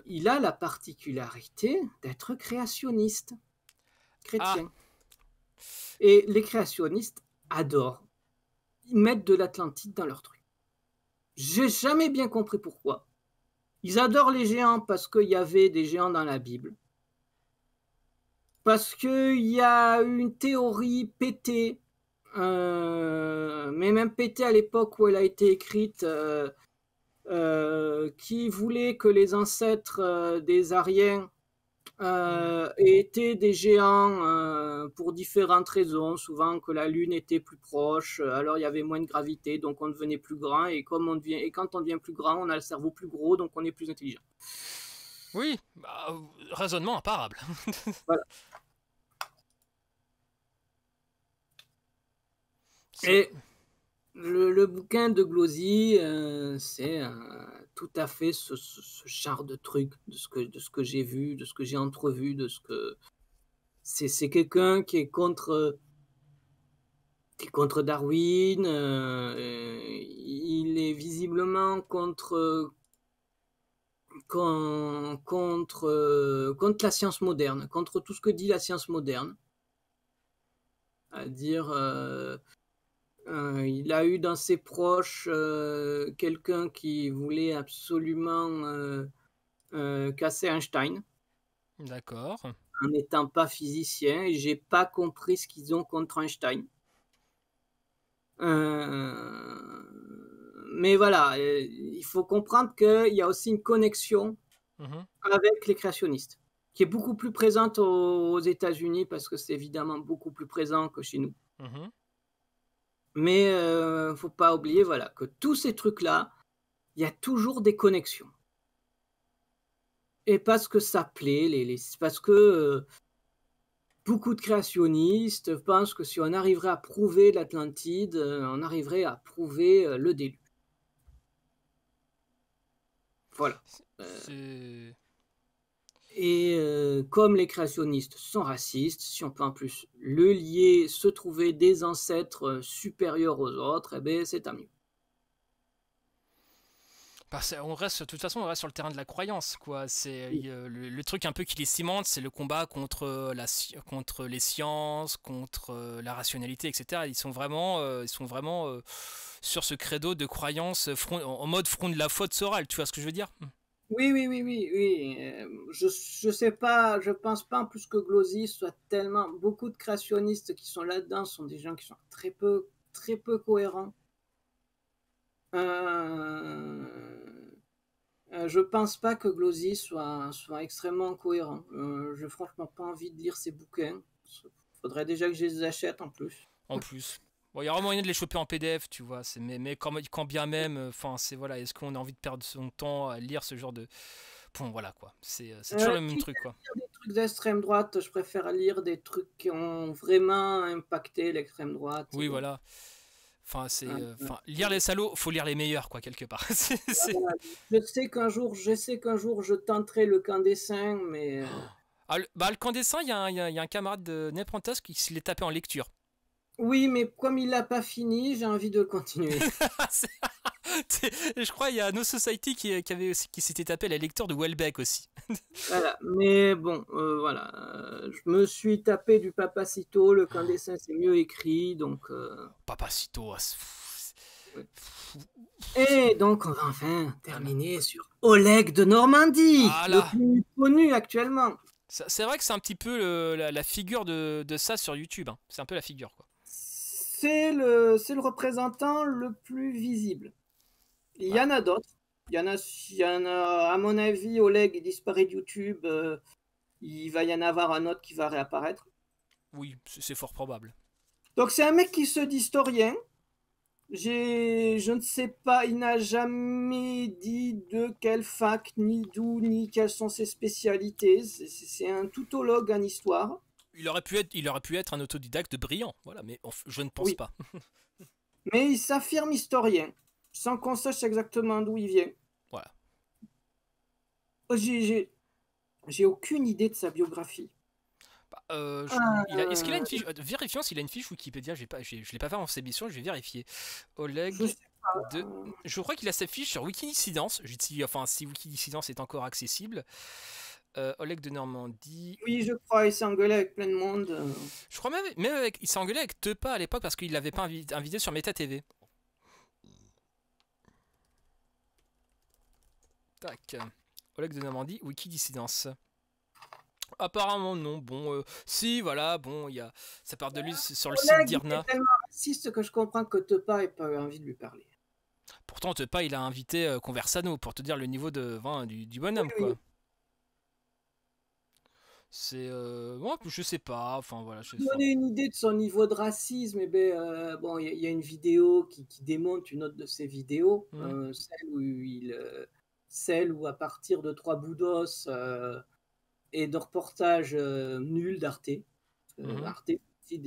S2: Il a la particularité d'être créationniste,
S1: Ah,
S2: chrétien. Et les créationnistes adorent. Ils mettent de l'Atlantide dans leur truc. J'ai jamais bien compris pourquoi. Ils adorent les géants parce qu'il y avait des géants dans la Bible. Parce qu'il y a une théorie pétée, mais même pétée à l'époque où elle a été écrite, qui voulait que les ancêtres des Ariens étaient des géants pour différentes raisons, souvent que la Lune était plus proche, alors il y avait moins de gravité, donc on devenait plus grand, et quand on devient plus grand, on a le cerveau plus gros, donc on est plus intelligent.
S1: oui, bah, raisonnement imparable.
S2: Voilà.
S1: C'est
S2: Et le bouquin de Glosy, c'est tout à fait ce genre de truc, de ce que j'ai vu, de ce que j'ai entrevu, de ce que c'est quelqu'un qui est contre Darwin. Il est visiblement contre la science moderne, contre tout ce que dit la science moderne. À dire, il a eu dans ses proches quelqu'un qui voulait absolument casser Einstein
S1: d'accord.
S2: en n'étant pas physicien, et j'ai pas compris ce qu'ils ont contre Einstein. Mais voilà, il faut comprendre qu'il y a aussi une connexion
S1: Mhm.
S2: avec les créationnistes, qui est beaucoup plus présente aux États-Unis parce que c'est évidemment beaucoup plus présent que chez nous.
S1: Mhm.
S2: Mais faut pas oublier, voilà, que tous ces trucs-là, il y a toujours des connexions. Et parce que ça plaît, parce que beaucoup de créationnistes pensent que si on arriverait à prouver l'Atlantide, on arriverait à prouver le déluge. Voilà. Euh,
S1: C'est
S2: Et comme les créationnistes sont racistes, si on peut en plus le lier, se trouver des ancêtres supérieurs aux autres, eh ben, c'est tant mieux.
S1: Bah, on reste, de toute façon, on reste sur le terrain de la croyance, quoi. C'est le truc un peu qui les cimente, c'est le combat contre contre les sciences, contre la rationalité, etc. Ils sont vraiment sur ce credo de croyance en mode front de la faute sorale. Tu vois ce que je veux dire?
S2: Oui, oui, oui, oui, oui. Je sais pas, je pense pas en plus que Glosy soit tellement. Beaucoup de créationnistes qui sont là-dedans sont des gens qui sont très peu cohérents. Euh, je pense pas que Glosy soit extrêmement cohérent. J'ai franchement pas envie de lire ses bouquins. Faudrait déjà que je les achète en plus.
S1: En plus. Bon, il y a vraiment moyen de les choper en PDF, tu vois. Mais quand bien même, enfin, c'est voilà, est-ce qu'on a envie de perdre son temps à lire ce genre de. Bon, voilà quoi. C'est toujours le même
S2: Quitte
S1: truc, quoi.
S2: à lire des trucs d'extrême droite, je préfère lire des trucs qui ont vraiment impacté l'extrême droite.
S1: Oui,
S2: Donc,
S1: voilà. Enfin,
S2: euh,
S1: lire les salauds, faut lire les meilleurs, quoi, quelque part.
S2: voilà. Je sais qu'un jour je tenterai le camp des saints, mais
S1: Ah, le camp des saints, il y a un camarade de Nepenthes qui se l'est tapé en lecture.
S2: oui, mais comme il l'a pas fini, j'ai envie de le continuer.
S1: Je crois il y a No Society qui s'était tapé la lecture de Welbeck aussi.
S2: Voilà, mais bon, voilà, je me suis tapé du Papacito, le camp des saints c'est mieux écrit, donc.
S1: Papacito.
S2: Ouais. Et donc on va enfin
S1: Voilà.
S2: terminer sur Oleg de Normandie,
S1: Ah
S2: le
S1: là.
S2: plus connu actuellement.
S1: C'est vrai que c'est un petit peu la figure de ça sur YouTube, hein. C'est un peu la figure, quoi.
S2: C'est le représentant le plus visible. Il y
S1: Bah,
S2: en a d'autres. Il y en a, à mon avis, Oleg il disparaît de YouTube. Il va y en avoir un autre qui va réapparaître.
S1: oui, c'est fort probable.
S2: Donc c'est un mec qui se dit historien. Je ne sais pas, il n'a jamais dit de quelle fac, ni d'où, ni quelles sont ses spécialités. C'est un toutologue en histoire.
S1: Il aurait pu être un autodidacte brillant, voilà, mais je ne pense
S2: Oui,
S1: pas.
S2: mais il s'affirme historien, sans qu'on sache exactement d'où il vient.
S1: Voilà.
S2: J'ai aucune idée de sa biographie.
S1: Bah, est-ce qu'il a une
S2: Euh,
S1: fiche vérifions s'il a une fiche Wikipédia. Je l'ai pas fait en cette émission, je vais vérifier.
S2: je
S1: Oleg
S2: sais pas.
S1: de. Je crois qu'il a sa fiche sur Wikidissidence. Enfin, si Wikidissidence est encore accessible. Oleg de Normandie.
S2: Oui, je crois, il s'est engueulé avec plein de monde.
S1: Je crois même avec, il s'est engueulé avec Tepa à l'époque parce qu'il l'avait pas invité sur Meta TV. Tac. Oleg de Normandie, Wikidissidence. Apparemment non. Bon, si, voilà, bon, ça part de lui sur le site
S2: Oleg, il est
S1: d'Irna.
S2: tellement raciste que je comprends que Tepa ait pas eu envie de lui parler.
S1: Pourtant, Tepa, il a invité Conversano pour te dire le niveau du
S2: Oui,
S1: bonhomme,
S2: oui.
S1: quoi. C'est. Ouais, je sais pas, enfin voilà.
S2: Pour donner une idée de son niveau de racisme, eh ben, bon, il y a une vidéo qui démonte une autre de ses vidéos,
S1: Mhm,
S2: celle où à partir de trois bouts d'os et de reportages nuls d'Arte,
S1: mhm.
S2: Arte aussi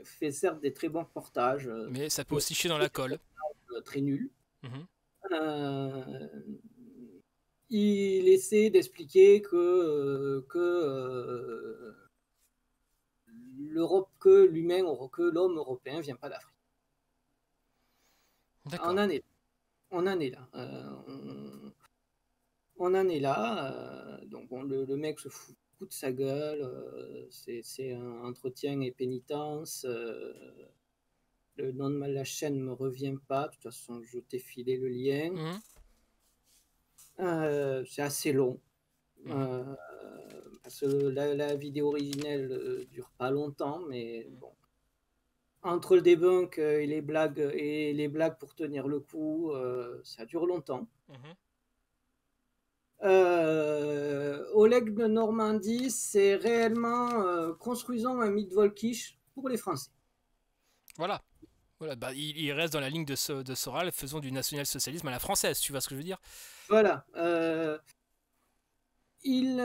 S2: fait certes des très bons reportages,
S1: Mais ça peut
S2: mais
S1: aussi chier dans la colle.
S2: très nuls.
S1: Mhm.
S2: Euh, il essaie d'expliquer que l'homme européen vient pas d'Afrique. On
S1: D'accord.
S2: en est, on en est là. On en est là. Donc bon, le mec se fout de sa gueule. C'est un entretien et pénitence. Le nom de la chaîne me revient pas. De toute façon, je t'ai filé le lien.
S1: Mhm,
S2: C'est assez long.
S1: mhm,
S2: Euh, Parce que la vidéo originelle dure pas longtemps, mais bon. Entre le debunk et les blagues pour tenir le coup, ça dure longtemps.
S1: mhm.
S2: Oleg de Normandie, c'est réellement construisons un mythe volkisch pour les Français.
S1: Voilà. Voilà, bah, il reste dans la ligne de Soral, faisons du national-socialisme à la française, tu vois ce que je veux dire?
S2: Voilà. Il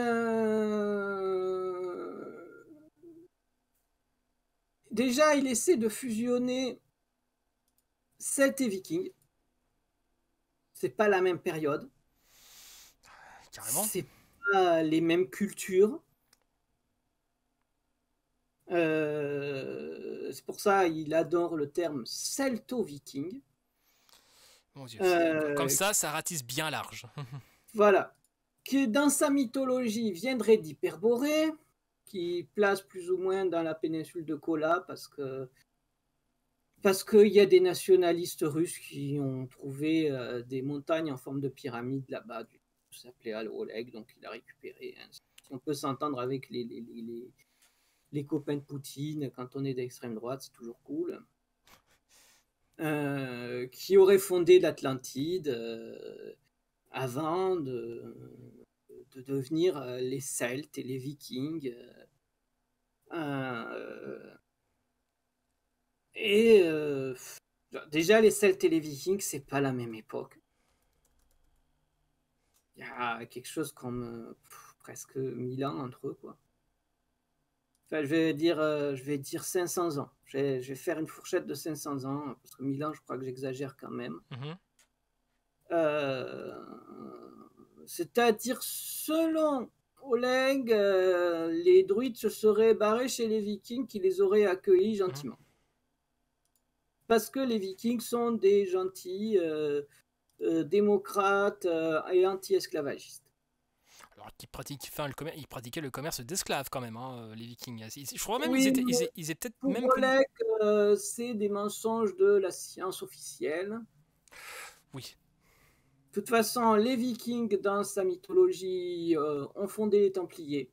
S2: déjà il essaie de fusionner Celtes et Vikings. C'est pas la même période.
S1: Carrément.
S2: C'est pas les mêmes cultures. C'est pour ça il adore le terme celto-viking.
S1: Mon Dieu, comme
S2: Euh,
S1: ça ratisse bien large.
S2: voilà. Qui dans sa mythologie viendrait d'Hyperborée, qui place plus ou moins dans la péninsule de Kola parce qu'il y a des nationalistes russes qui ont trouvé des montagnes en forme de pyramide là-bas, ça s'appelait Al-Oleg, donc il a récupéré. Hein. On peut s'entendre avec les copains de Poutine quand on est d'extrême droite, c'est toujours cool. Qui aurait fondé l'Atlantide avant de devenir les Celtes et les Vikings. Euh, et déjà, les Celtes et les Vikings, c'est pas la même époque. Il y a quelque chose comme presque 1000 ans entre eux, quoi. Enfin, je vais dire 500 ans. Je vais faire une fourchette de 500 ans, parce que 1000 ans, je crois que j'exagère quand même. Euh, C'est-à-dire, selon Oleg, les druides se seraient barrés chez les Vikings qui les auraient accueillis gentiment. Parce que les Vikings sont des gentils démocrates et anti-esclavagistes.
S1: Alors ils pratiquaient le commerce d'esclaves quand même, hein, les Vikings. Je crois même
S2: Oui,
S1: ils étaient peut-être
S2: pour
S1: même
S2: Oleg, c'est des mensonges de la science officielle.
S1: Oui.
S2: De toute façon, les Vikings, dans sa mythologie, ont fondé les Templiers.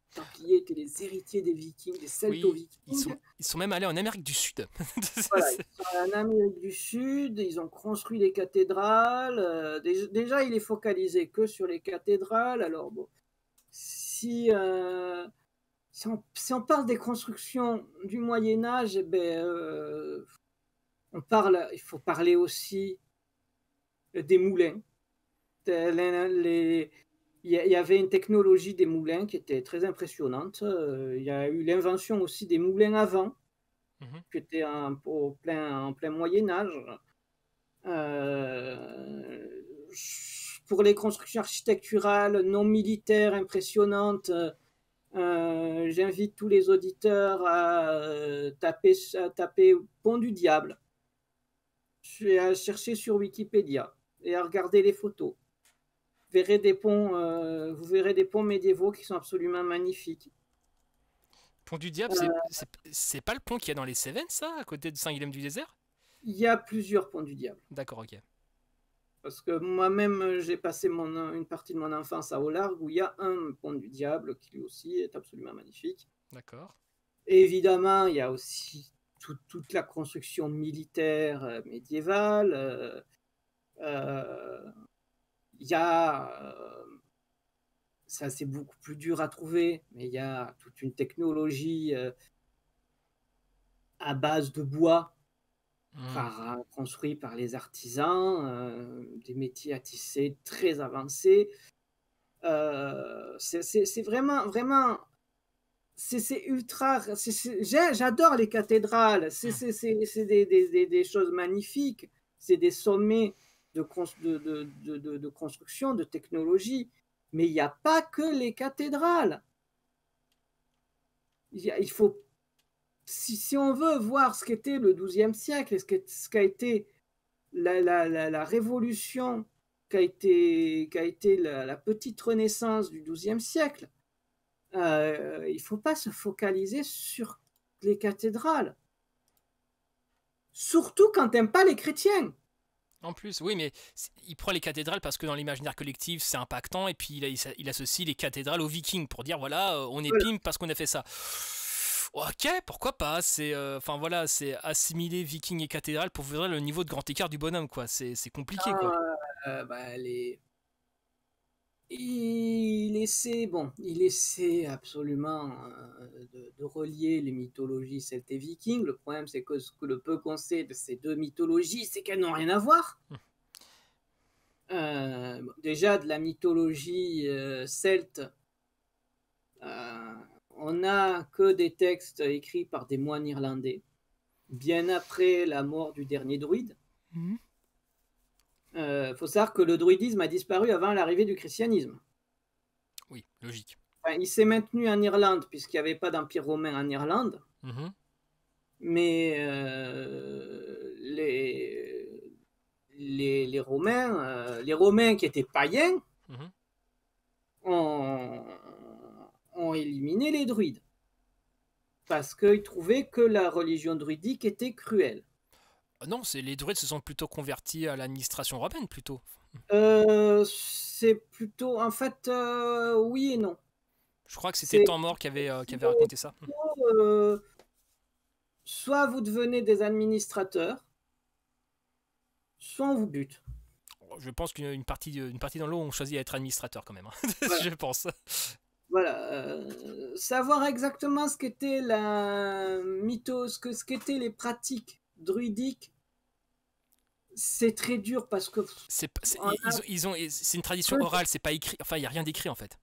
S2: Les Templiers étaient les héritiers des Vikings, des
S1: Oui,
S2: Celto-Vikings.
S1: ils sont même allés en Amérique du Sud.
S2: Voilà, ils sont en Amérique du Sud, ils ont construit des cathédrales. Déjà, il est focalisé que sur les cathédrales. Alors, bon, si, si on parle des constructions du Moyen Âge, eh ben, il faut parler aussi des moulins. Il y avait une technologie des moulins qui était très impressionnante. Il y a eu l'invention aussi des moulins à vent, qui était en plein Moyen Âge. Euh, pour les constructions architecturales non militaires impressionnantes, j'invite tous les auditeurs à taper Pont du Diable, à chercher sur Wikipédia et à regarder les photos. Vous verrez des ponts médiévaux qui sont absolument magnifiques.
S1: Pont du Diable, c'est pas le pont qu'il y a dans les Cévennes, ça, à côté de Saint-Guilhem-du-Désert?
S2: Il y a plusieurs ponts du diable.
S1: D'accord, ok.
S2: Parce que moi-même, j'ai passé une partie de mon enfance à Au-Largue où il y a un pont du diable qui lui aussi est absolument magnifique.
S1: D'accord.
S2: Et évidemment, il y a aussi toute la construction militaire médiévale. Il y a, ça c'est beaucoup plus dur à trouver, mais il y a toute une technologie à base de bois construit par les artisans, des métiers à tisser très avancés. C'est vraiment, c'est ultra. J'adore les cathédrales. C'est des choses magnifiques. C'est des sommets de construction, de technologie. Mais il n'y a pas que les cathédrales. Il faut, si on veut voir ce qu'était le XIIe siècle et ce qu'a été la révolution, qu'a été la petite renaissance du XIIe siècle, il ne faut pas se focaliser sur les cathédrales. Surtout quand tu n'aimes pas les chrétiens.
S1: En plus, oui, mais il prend les cathédrales parce que dans l'imaginaire collectif, c'est impactant, et puis il associe les cathédrales aux Vikings pour dire voilà, on est
S2: Voilà.
S1: pim parce qu'on a fait ça. Ok, pourquoi pas. Enfin voilà, c'est assimiler Vikings et cathédrales pour voir le niveau de grand écart du bonhomme, quoi. C'est compliqué, quoi.
S2: Bah, il essaie absolument de relier les mythologies celtes et vikings. Le problème, c'est que ce que le peu qu'on sait de ces deux mythologies, c'est qu'elles n'ont rien à voir. Déjà, de la mythologie celte, on n'a que des textes écrits par des moines irlandais, bien après la mort du dernier druide. Faut savoir que le druidisme a disparu avant l'arrivée du christianisme.
S1: Oui, logique.
S2: Enfin, il s'est maintenu en Irlande puisqu'il n'y avait pas d'empire romain en Irlande,
S1: Mhm,
S2: mais les Romains qui étaient païens
S1: mhm.
S2: ont, ont éliminé les druides parce qu'ils trouvaient que la religion druidique était cruelle.
S1: Non, les druides se sont plutôt convertis à l'administration romaine, plutôt.
S2: C'est plutôt, en fait, oui et non.
S1: Je crois que c'était
S2: C'est
S1: Temps-Mort qui avait raconté ça.
S2: plutôt, soit vous devenez des administrateurs, soit on vous bute.
S1: Je pense qu'une partie dans l'eau ont choisi d'être administrateur quand même, hein.
S2: Voilà.
S1: Je pense.
S2: Voilà, savoir exactement ce qu'était la mythos, ce qu'étaient les pratiques druidiques, c'est très dur parce que on a
S1: C'est une tradition
S2: peu
S1: orale, c'est pas écrit. Enfin, il y a rien d'écrit en fait.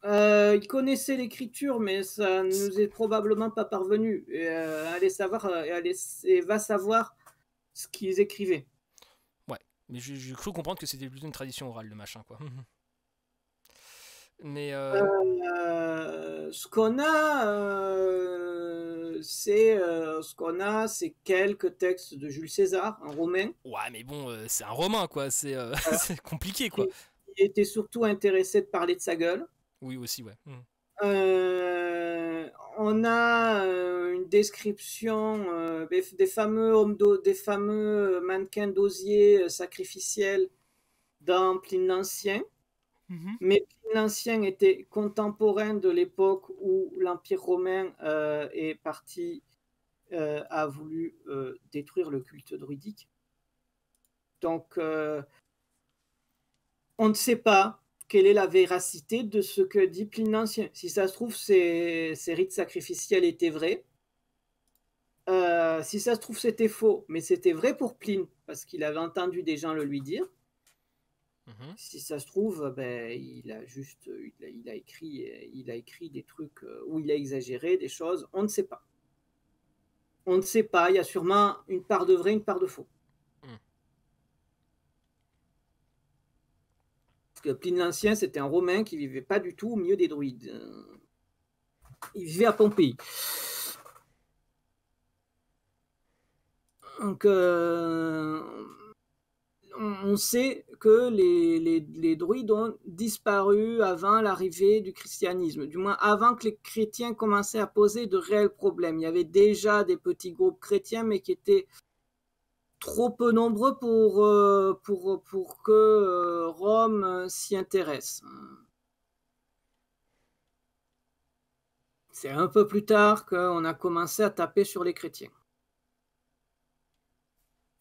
S2: ils connaissaient l'écriture, mais ça ne nous est probablement pas parvenu. Et, et va savoir ce qu'ils écrivaient.
S1: Ouais, mais j'ai cru comprendre que c'était plutôt une tradition orale, le machin, quoi. Mais
S2: Ce qu'on a, c'est quelques textes de Jules César, un romain,
S1: ouais, mais bon, c'est un romain, quoi. C'est
S2: voilà,
S1: c'est compliqué, quoi.
S2: qui était surtout intéressé de parler de sa gueule.
S1: Oui, aussi, ouais.
S2: Euh, on a une description des fameux des fameux mannequins d'osier sacrificiels dans Pline l'Ancien.
S1: Mhm.
S2: Mais Pline l'Ancien était contemporain de l'époque où l'Empire romain est parti, a voulu détruire le culte druidique. Donc, on ne sait pas quelle est la véracité de ce que dit Pline l'Ancien. Si ça se trouve, ces rites sacrificiels étaient vrais. Si ça se trouve, c'était faux, mais c'était vrai pour Pline, parce qu'il avait entendu des gens le lui dire.
S1: Mhm.
S2: Si ça se trouve, ben, il a écrit des trucs où il a exagéré des choses. On ne sait pas. On ne sait pas. Il y a sûrement une part de vrai, une part de faux.
S1: Mhm.
S2: Parce que Pline l'Ancien, c'était un Romain qui vivait pas du tout au milieu des druides. Il vivait à Pompéi. Donc, on sait que les druides ont disparu avant l'arrivée du christianisme, du moins avant que les chrétiens commençaient à poser de réels problèmes. Il y avait déjà des petits groupes chrétiens, mais qui étaient trop peu nombreux pour que Rome s'y intéresse. C'est un peu plus tard qu'on a commencé à taper sur les chrétiens.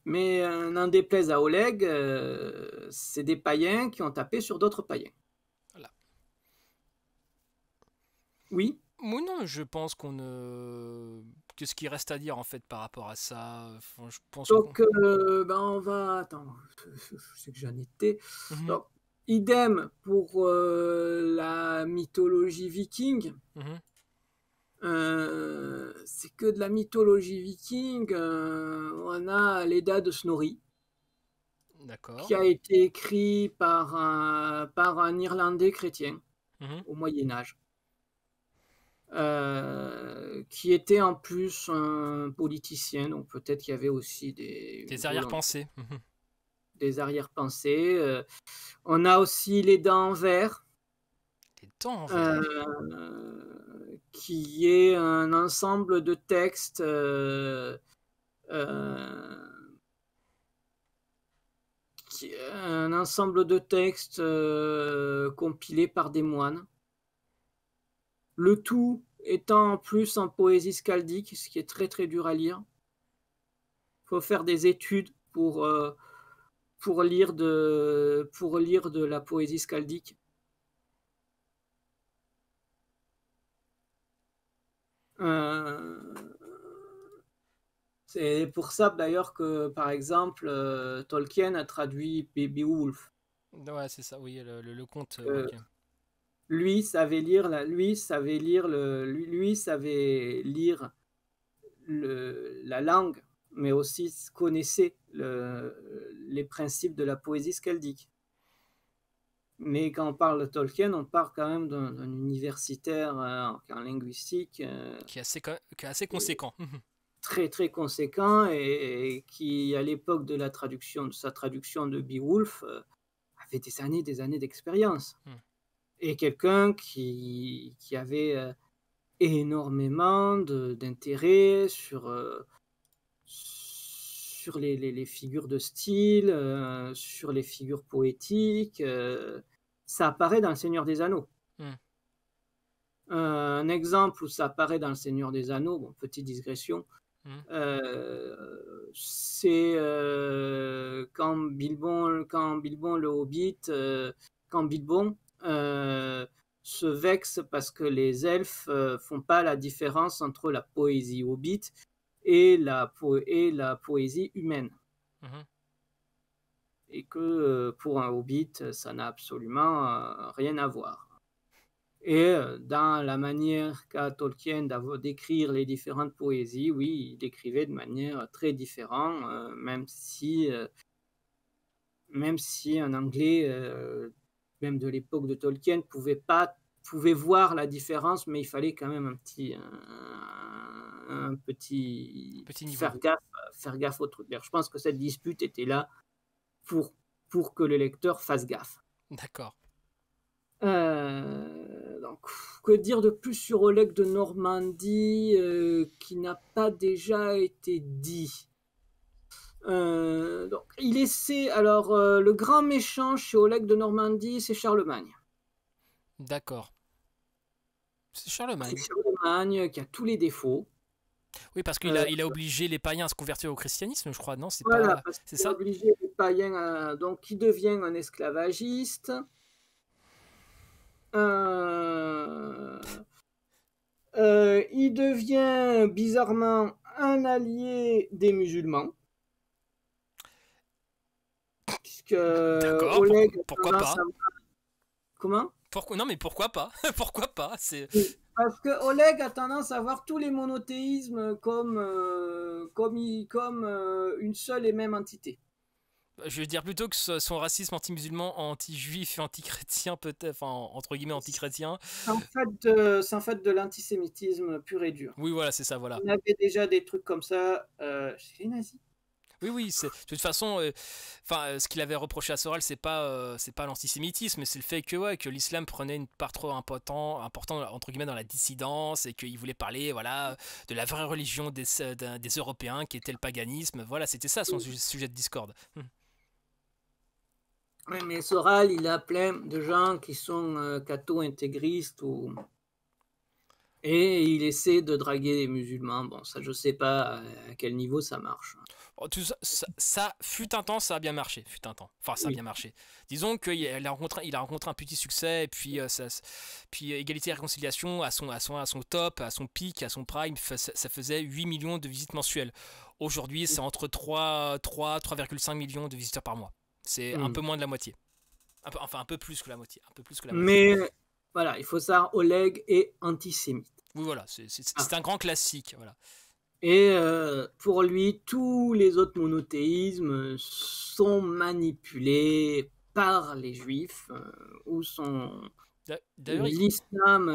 S2: Mais n'en déplaise à Oleg, c'est des païens qui ont tapé sur d'autres païens.
S1: Voilà.
S2: Oui.
S1: Oui, non, je pense qu'on qu'est-ce qu'il reste à dire en fait par rapport à ça? Enfin, je pense qu'on.
S2: Donc, ben on va. Attends, je sais que j'en étais.
S1: Mhm,
S2: Donc, idem pour la mythologie viking.
S1: mhm.
S2: C'est que de la mythologie viking. On a l'Edda de Snorri,
S1: D'accord.
S2: qui a été écrit par un Irlandais chrétien
S1: Mhm.
S2: au Moyen Âge, qui était en plus un politicien, donc peut-être qu'il y avait aussi
S1: Des arrière-pensées. Mhm.
S2: des arrière-pensées. On a aussi Les Dents en verre,
S1: Des temps en verre.
S2: qui est un ensemble de textes compilés par des moines. Le tout étant en plus en poésie scaldique, ce qui est très très dur à lire. Il faut faire des études pour lire de la poésie scaldique. Euh, c'est pour ça d'ailleurs que, par exemple, Tolkien a traduit Beowulf.
S1: Ouais, c'est ça, oui, le conte,
S2: Euh,
S1: ok.
S2: lui savait lire, lui savait lire la langue, mais aussi connaissait les principes de la poésie scaldique. Mais quand on parle de Tolkien, on parle quand même d'un universitaire en linguistique
S1: qui est assez conséquent.
S2: très très conséquent et qui, à l'époque de la traduction, de sa traduction de Beowulf, avait des années d'expérience. Et quelqu'un qui avait énormément d'intérêt sur les figures de style, sur les figures poétiques. Ça apparaît dans Le Seigneur des Anneaux. Un exemple où ça apparaît dans Le Seigneur des Anneaux, bon, petite digression, c'est quand Bilbon le Hobbit, quand Bilbon se vexe parce que les elfes font pas la différence entre la poésie hobbit et la poésie humaine. Et que pour un hobbit, ça n'a absolument rien à voir. Et dans la manière qu'a Tolkien d'écrire les différentes poésies, oui, il écrivait de manière très différente, même si un Anglais, même de l'époque de Tolkien, pouvait voir la différence, mais il fallait quand même un petit
S1: niveau.
S2: Faire gaffe au truc. Je pense que cette dispute était là pour que le lecteur fasse gaffe.
S1: D'accord.
S2: Donc, que dire de plus sur Oleg de Normandie qui n'a pas déjà été dit? Donc, le grand méchant chez Oleg de Normandie, c'est Charlemagne.
S1: D'accord. C'est Charlemagne.
S2: C'est Charlemagne qui a tous les défauts.
S1: Oui, parce qu'il a obligé les païens à se convertir au christianisme, je crois, non? C'est
S2: voilà,
S1: pas...
S2: parce
S1: c'est
S2: qu'il a
S1: ça?
S2: obligé les païens donc il devient un esclavagiste. Il devient bizarrement un allié des musulmans. Puisque
S1: Oleg pourquoi pas?
S2: Comment?
S1: Non, mais pourquoi pas? Pourquoi pas?
S2: Parce que Oleg a tendance à voir tous les monothéismes comme une seule et même entité.
S1: Je veux dire plutôt que son racisme anti-musulman, anti-juif et anti-chrétien, peut-être, enfin, entre guillemets anti-chrétien.
S2: C'est en fait de l'antisémitisme pur et dur.
S1: Oui, voilà, c'est ça, voilà.
S2: On avait déjà des trucs comme ça chez les nazis.
S1: Oui, de toute façon, ce qu'il avait reproché à Sorel, c'est pas l'antisémitisme, c'est le fait que l'islam prenait une part trop importante entre guillemets dans la dissidence et qu'il voulait parler, voilà, de la vraie religion des Européens qui était le paganisme. Voilà, c'était ça son sujet de discorde.
S2: Oui, mais Soral, il a plein de gens qui sont catho-intégristes et il essaie de draguer les musulmans. Bon, ça, je sais pas à quel niveau ça marche.
S1: Tout ça fut un temps, ça a bien marché. Fut un temps. Enfin, ça a bien marché. Disons qu'il a rencontré un petit succès, et puis, puis Égalité et Réconciliation à son top, à son pic, à son prime, ça faisait 8 millions de visites mensuelles. Aujourd'hui, c'est entre 3,5 millions de visiteurs par mois. C'est un peu moins de la moitié. Un peu plus que la moitié.
S2: Mais voilà, il faut savoir, Oleg est antisémite.
S1: Oui, voilà, c'est un grand classique. Voilà.
S2: Et pour lui, tous les autres monothéismes sont manipulés par les juifs ou sont... L'islam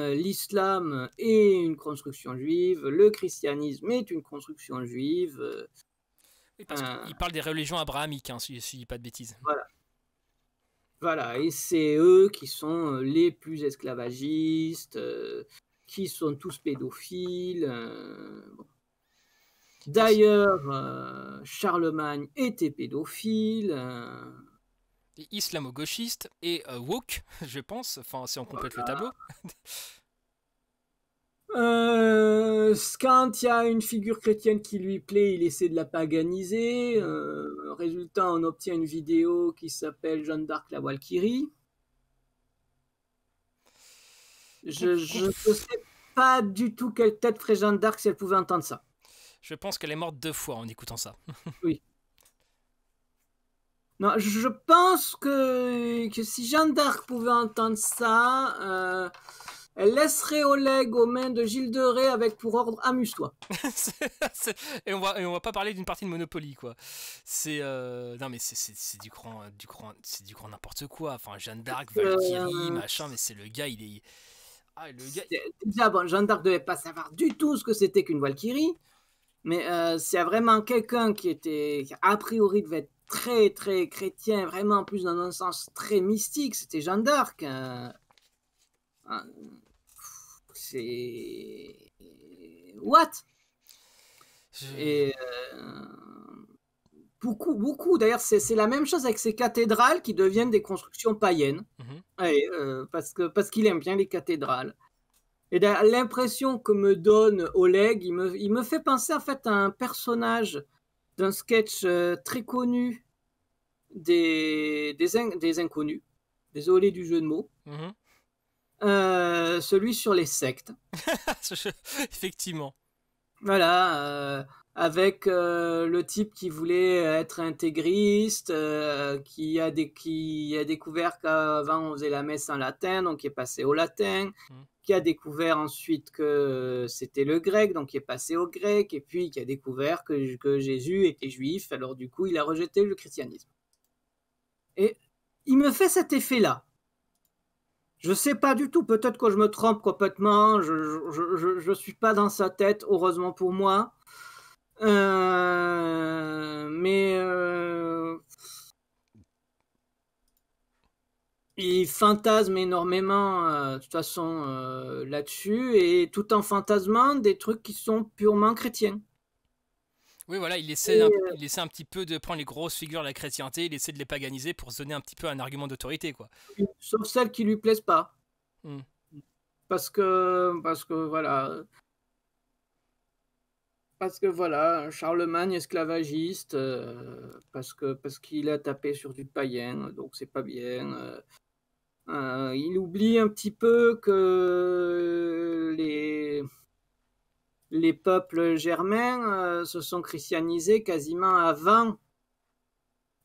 S2: est une construction juive, le christianisme est une construction juive.
S1: Oui, parce qu'il parle des religions abrahamiques, hein, si je dis pas de bêtises.
S2: Voilà, et c'est eux qui sont les plus esclavagistes, qui sont tous pédophiles. Bon. D'ailleurs, Charlemagne était pédophile.
S1: Islamo-gauchiste et woke, je pense, enfin si on complète le tableau.
S2: Quand il y a une figure chrétienne qui lui plaît, il essaie de la paganiser. Résultat, on obtient une vidéo qui s'appelle Jeanne d'Arc la Walkyrie. Je ne sais pas du tout quelle tête ferait Jeanne d'Arc si elle pouvait entendre ça.
S1: Je pense qu'elle est morte 2 fois en écoutant ça.
S2: Oui. Non, je pense que si Jeanne d'Arc pouvait entendre ça, elle laisserait Oleg aux mains de Gilles de Rais avec pour ordre amuse-toi.
S1: Et on va pas parler d'une partie de Monopoly, quoi. C'est non mais c'est du grand n'importe quoi. Enfin, Jeanne d'Arc, Valkyrie,
S2: Euh,
S1: machin, mais c'est le gars, il est le gars.
S2: Déjà, bon, Jeanne d'Arc devait pas savoir du tout ce que c'était qu'une Valkyrie, mais s'il y a vraiment quelqu'un qui a priori devait être très très chrétien, vraiment en plus dans un sens très mystique, c'était Jeanne d'Arc. C'est what?
S1: Je...
S2: Et beaucoup. D'ailleurs, c'est la même chose avec ces cathédrales qui deviennent des constructions païennes.
S1: Mhm.
S2: Ouais, parce qu'il aime bien les cathédrales. Et l'impression que me donne Oleg, il me fait penser en fait à un personnage d'un sketch très connu des Inconnus. Désolé du jeu de mots.
S1: Mhm.
S2: Celui sur les sectes.
S1: Effectivement.
S2: Voilà, avec le type qui voulait être intégriste, qui a découvert qu'avant on faisait la messe en latin, donc qui est passé au latin,
S1: Mhm.
S2: qui a découvert ensuite que c'était le grec, donc qui est passé au grec, et puis qui a découvert que Jésus était juif, alors du coup il a rejeté le christianisme. Et il me fait cet effet-là. Je sais pas du tout, peut-être que je me trompe complètement, je suis pas dans sa tête, heureusement pour moi. Mais il fantasme énormément, de toute façon, là-dessus, et tout en fantasmant des trucs qui sont purement chrétiens.
S1: Oui, voilà,
S2: Et,
S1: il essaie un petit peu de prendre les grosses figures de la chrétienté, il essaie de les paganiser pour se donner un petit peu un argument d'autorité, quoi.
S2: sauf celles qui lui plaisent pas.
S1: Hmm.
S2: Parce que voilà. Parce que voilà, Charlemagne esclavagiste, parce qu'il a tapé sur du païen, donc c'est pas bien. Il oublie un petit peu que les peuples germains se sont christianisés quasiment avant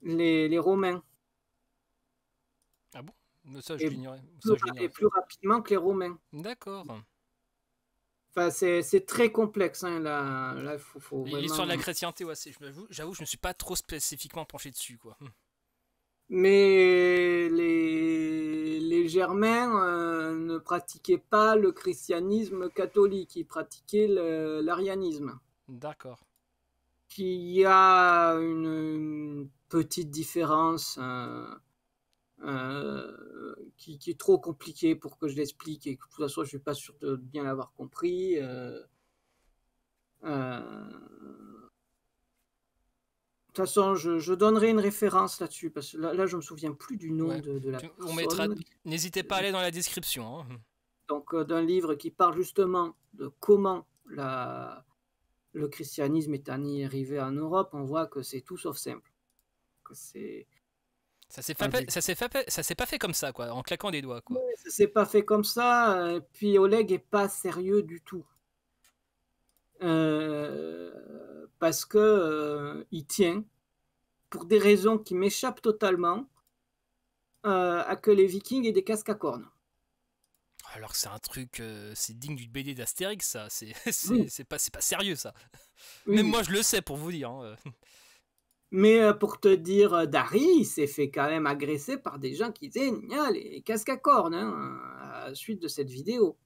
S2: les Romains,
S1: Ah bon? Ça, je
S2: et
S1: l'ignorais.
S2: plus,
S1: Ça, je
S2: et
S1: l'ignorais.
S2: plus rapidement que les Romains.
S1: D'accord.
S2: Enfin, c'est très complexe, hein, là, faut
S1: L'histoire de la
S2: vraiment.
S1: chrétienté, ouais, j'avoue, je me suis pas trop spécifiquement penché dessus, quoi.
S2: Mais les Germains ne pratiquaient pas le christianisme catholique, ils pratiquaient l'arianisme,
S1: D'accord.
S2: qui a une petite différence qui est trop compliquée pour que je l'explique, et que de toute façon je suis pas sûr de bien l'avoir compris. De toute façon, je donnerai une référence là-dessus, parce que là, je me souviens plus du nom
S1: Ouais.
S2: de la
S1: On mettra.
S2: personne.
S1: N'hésitez pas à aller dans la description, hein.
S2: Donc, d'un livre qui parle justement de comment le christianisme est arrivé en Europe. On voit que c'est tout sauf simple. Que c'est
S1: Ça s'est
S2: pas du
S1: ça s'est pas fait comme ça, quoi, en claquant des doigts, quoi.
S2: ça s'est pas fait comme ça. Puis Oleg est pas sérieux du tout. Parce que il tient, pour des raisons qui m'échappent totalement, à que les Vikings aient des casques à cornes.
S1: Alors que c'est un truc, c'est digne d'une BD d'Astérix, ça.
S2: Oui,
S1: C'est pas sérieux, ça.
S2: oui,
S1: Même
S2: oui.
S1: moi, je le sais pour vous dire, hein.
S2: Mais pour te dire, Dari, il s'est fait quand même agresser par des gens qui disaient Nia, les casques à cornes, hein, à la suite de cette vidéo.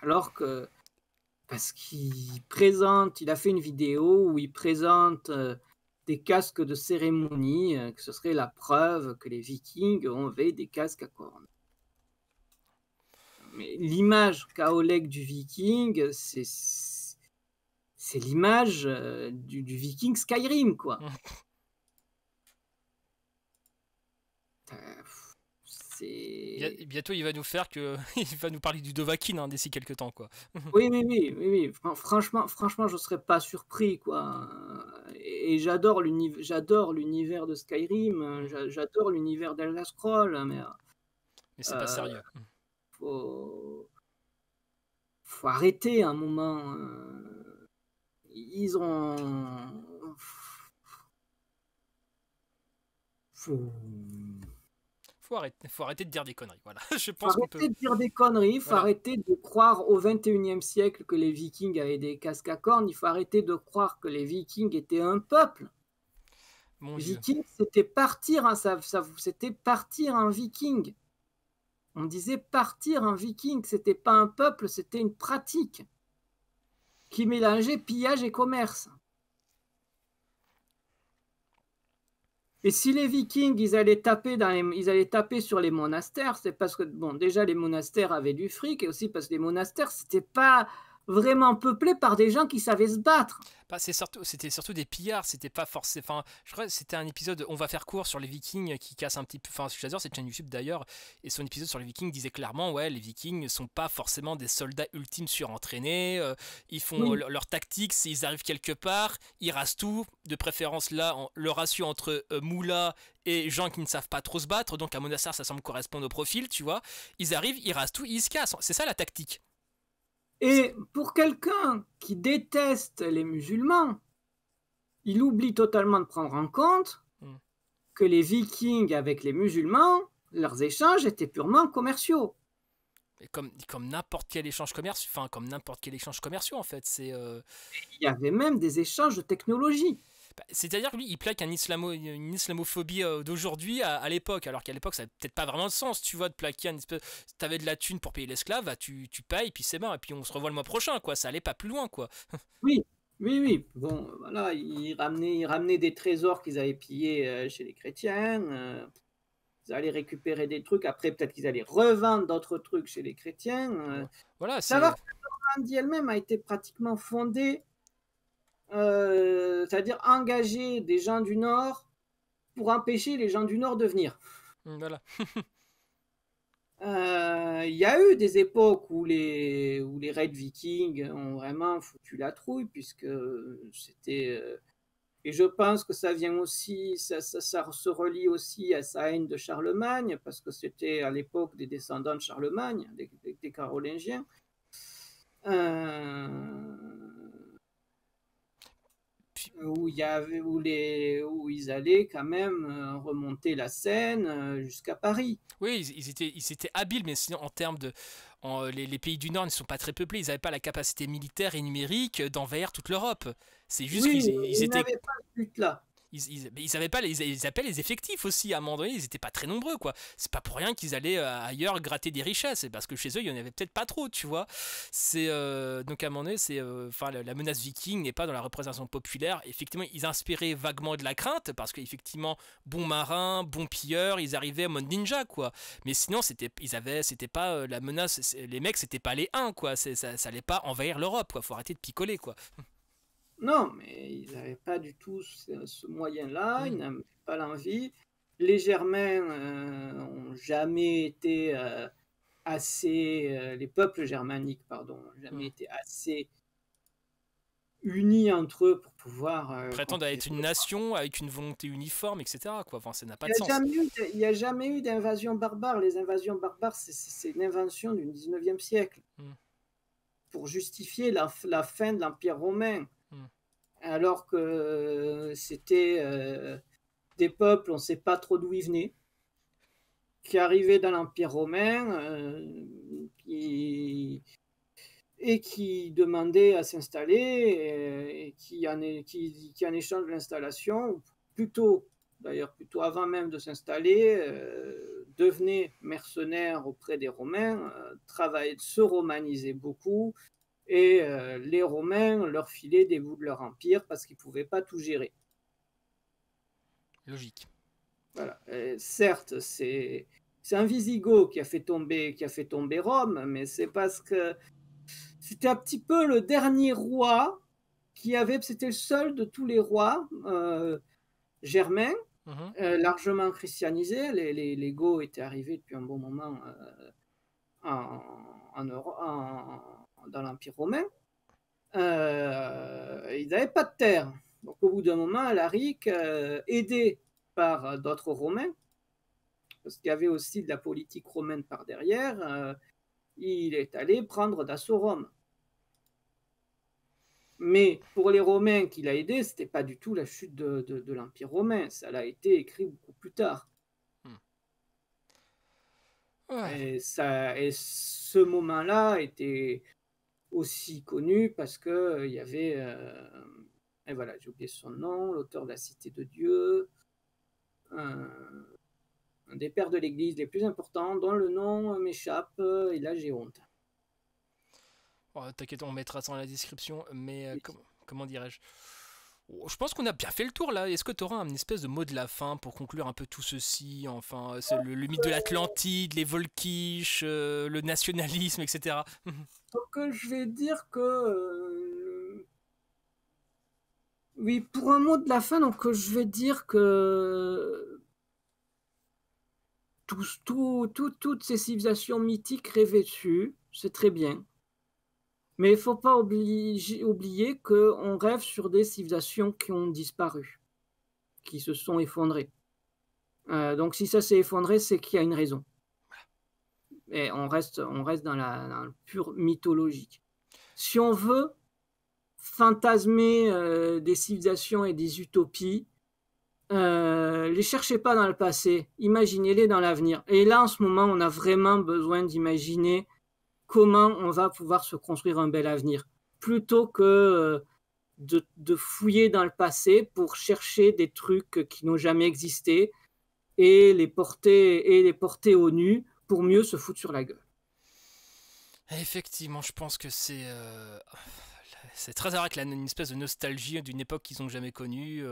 S2: Alors que, parce il a fait une vidéo où il présente des casques de cérémonie, que ce serait la preuve que les Vikings avaient des casques à cornes. Mais l'image qu'a Oleg du Viking, c'est l'image du Viking Skyrim, quoi. C'est.
S1: Bientôt, il va nous faire que. Il va nous parler du Dovahkiin, hein, d'ici quelques temps, quoi.
S2: Oui. Franchement, je serais pas surpris, quoi. Et j'adore l'univers de Skyrim, j'adore l'univers d'Elder Scrolls, mais
S1: Mais c'est pas
S2: euh,
S1: sérieux.
S2: faut, faut arrêter un moment. Ils ont. Faut...
S1: faut arrêter de dire des conneries. Voilà, je
S2: Faut
S1: pense qu'on peut.
S2: arrêter de dire des conneries, il faut
S1: Voilà,
S2: arrêter de croire au XXIe siècle que les Vikings avaient des casques à cornes, il faut arrêter de croire que les Vikings étaient un peuple.
S1: mon Dieu.
S2: Viking, c'était partir, hein, c'était partir un Viking. On disait partir un Viking, c'était pas un peuple, c'était une pratique qui mélangeait pillage et commerce. Et si les Vikings, ils allaient taper sur les monastères, c'est parce que, bon, déjà, les monastères avaient du fric, et aussi parce que les monastères, c'était pas vraiment peuplé par des gens qui savaient se battre.
S1: Bah, c'était surtout des pillards, c'était pas forcément. Enfin, je crois que c'était un épisode, on va faire court sur les Vikings qui casse un petit peu. Enfin, j'adore cette chaîne YouTube d'ailleurs, et son épisode sur les Vikings disait clairement, ouais, les Vikings sont pas forcément des soldats ultimes surentraînés, ils font
S2: Oui,
S1: leur tactique, c'est ils arrivent quelque part, ils rasent tout, de préférence là, le ratio entre moulats et gens qui ne savent pas trop se battre, donc à Monastère ça semble correspondre au profil, tu vois, ils arrivent, ils rasent tout, ils se cassent, c'est ça la tactique.
S2: et pour quelqu'un qui déteste les musulmans, il oublie totalement de prendre en compte
S1: Hmm.
S2: que les Vikings avec les musulmans, leurs échanges étaient purement commerciaux.
S1: Et comme n'importe quel échange commercial, enfin comme n'importe quel échange commercial en fait,
S2: Il y avait même des échanges de technologie.
S1: bah, c'est-à-dire que lui il plaque une islamophobie d'aujourd'hui à l'époque, alors qu'à l'époque ça n'avait peut-être pas vraiment de sens, tu vois, de plaquer un espèce, t'avais de la thune pour payer l'esclave, bah, tu payes puis c'est mort et puis on se revoit le mois prochain quoi, ça allait pas plus loin quoi.
S2: Oui, oui, oui. Bon, voilà, ils ramenaient des trésors qu'ils avaient pillés chez les chrétiens. Ils allaient récupérer des trucs. Après, peut-être qu'ils allaient revendre d'autres trucs chez les chrétiens.
S1: Voilà,
S2: Savoir
S1: c'est
S2: que la Normandie elle-même a été pratiquement fondée, c'est-à-dire engager des gens du Nord pour empêcher les gens du Nord de venir.
S1: voilà.
S2: Il y a eu des époques où les raids vikings ont vraiment foutu la trouille, puisque c'était. Et je pense que ça vient aussi, ça se relie aussi à sa haine de Charlemagne, parce que c'était à l'époque des descendants de Charlemagne, des Carolingiens. Euh,
S1: Puis,
S2: où il y avait, où ils allaient quand même remonter la Seine jusqu'à Paris.
S1: oui, ils étaient habiles, mais sinon en termes de, les pays du Nord ne sont pas très peuplés, ils n'avaient pas la capacité militaire et numérique d'envahir toute l'Europe. C'est juste
S2: Oui,
S1: qu'ils
S2: ils
S1: étaient
S2: n'avaient pas ce but-là.
S1: ils avaient pas ils appellent les effectifs aussi à un moment donné, ils étaient pas très nombreux quoi. C'est pas pour rien qu'ils allaient ailleurs gratter des richesses, c'est parce que chez eux il y en avait peut-être pas trop, tu vois. C'est donc à un moment donné, c'est enfin la menace viking n'est pas dans la représentation populaire. Effectivement, ils inspiraient vaguement de la crainte parce qu'effectivement, bons marins, bons pilleurs, ils arrivaient en mode ninja quoi. Mais sinon, c'était pas la menace, les mecs c'était pas les uns quoi, ça allait pas envahir l'Europe quoi, faut arrêter de picoler quoi.
S2: Non, mais ils n'avaient pas du tout ce moyen-là, ils
S1: Hmm.
S2: n'avaient pas l'envie. Les Germains ont jamais été assez, les peuples germaniques, pardon, ont jamais
S1: Hmm.
S2: été assez unis entre eux pour pouvoir
S1: Prétendent à être
S2: conquérir.
S1: une nation avec une volonté uniforme, etc. quoi. Enfin, ça n'a pas
S2: Il
S1: de
S2: n'y a
S1: sens.
S2: jamais eu, il y a jamais eu d'invasion barbare. Les invasions barbares, c'est une invention du 19e siècle
S1: Hmm.
S2: pour justifier la fin de l'Empire romain.
S1: Hmm.
S2: Alors que c'était des peuples, on ne sait pas trop d'où ils venaient, qui arrivaient dans l'Empire romain et qui demandaient à s'installer et qui en échange de l'installation, ou plutôt d'ailleurs plutôt avant même de s'installer, devenaient mercenaires auprès des Romains, se romanisaient beaucoup et les Romains leur filaient des bouts de leur empire parce qu'ils ne pouvaient pas tout gérer.
S1: Logique.
S2: Voilà. Certes, c'est un Wisigoth qui a fait tomber Rome, mais c'est parce que c'était un petit peu le dernier roi c'était le seul de tous les rois germains,
S1: Mhm.
S2: largement christianisés. Les Goths étaient arrivés depuis un bon moment en, dans l'Empire romain. Ils n'avaient pas de terre. Donc au bout d'un moment, Alaric, aidé par d'autres Romains, parce qu'il y avait aussi de la politique romaine par derrière, il est allé prendre d'assaut Rome. Mais pour les Romains qu'il a aidés, ce n'était pas du tout la chute de l'Empire romain. Ça l'a été écrit beaucoup plus tard.
S1: Hmm. Ouais.
S2: Et ce moment-là était aussi connu parce que il y avait, et voilà, j'ai oublié son nom, l'auteur de La Cité de Dieu, un un des pères de l'Église les plus importants, dont le nom m'échappe, et là j'ai honte.
S1: Oh, t'inquiète, on mettra ça dans la description, mais
S2: Oui.
S1: comment dirais-je? Oh, je pense qu'on a bien fait le tour là. Est-ce que tu auras un espèce de mot de la fin pour conclure un peu tout ceci? Enfin, c'est le mythe de l'Atlantide, les Volquiches, le nationalisme, etc.
S2: Donc je vais dire que, oui, pour un mot de la fin, donc je vais dire que toutes ces civilisations mythiques rêvaient dessus, c'est très bien. Mais il faut pas oublier qu'on rêve sur des civilisations qui ont disparu, qui se sont effondrées. Donc si ça s'est effondré, c'est qu'il y a une raison. Et on reste dans le pur mythologique. Si on veut fantasmer des civilisations et des utopies, les cherchez pas dans le passé, imaginez-les dans l'avenir. Et là, en ce moment, on a vraiment besoin d'imaginer comment on va pouvoir se construire un bel avenir, plutôt que de fouiller dans le passé pour chercher des trucs qui n'ont jamais existé et les porter au nu pour mieux se foutre sur la gueule.
S1: Effectivement, je pense que c'est très vrai que une espèce de nostalgie d'une époque qu'ils n'ont jamais connue.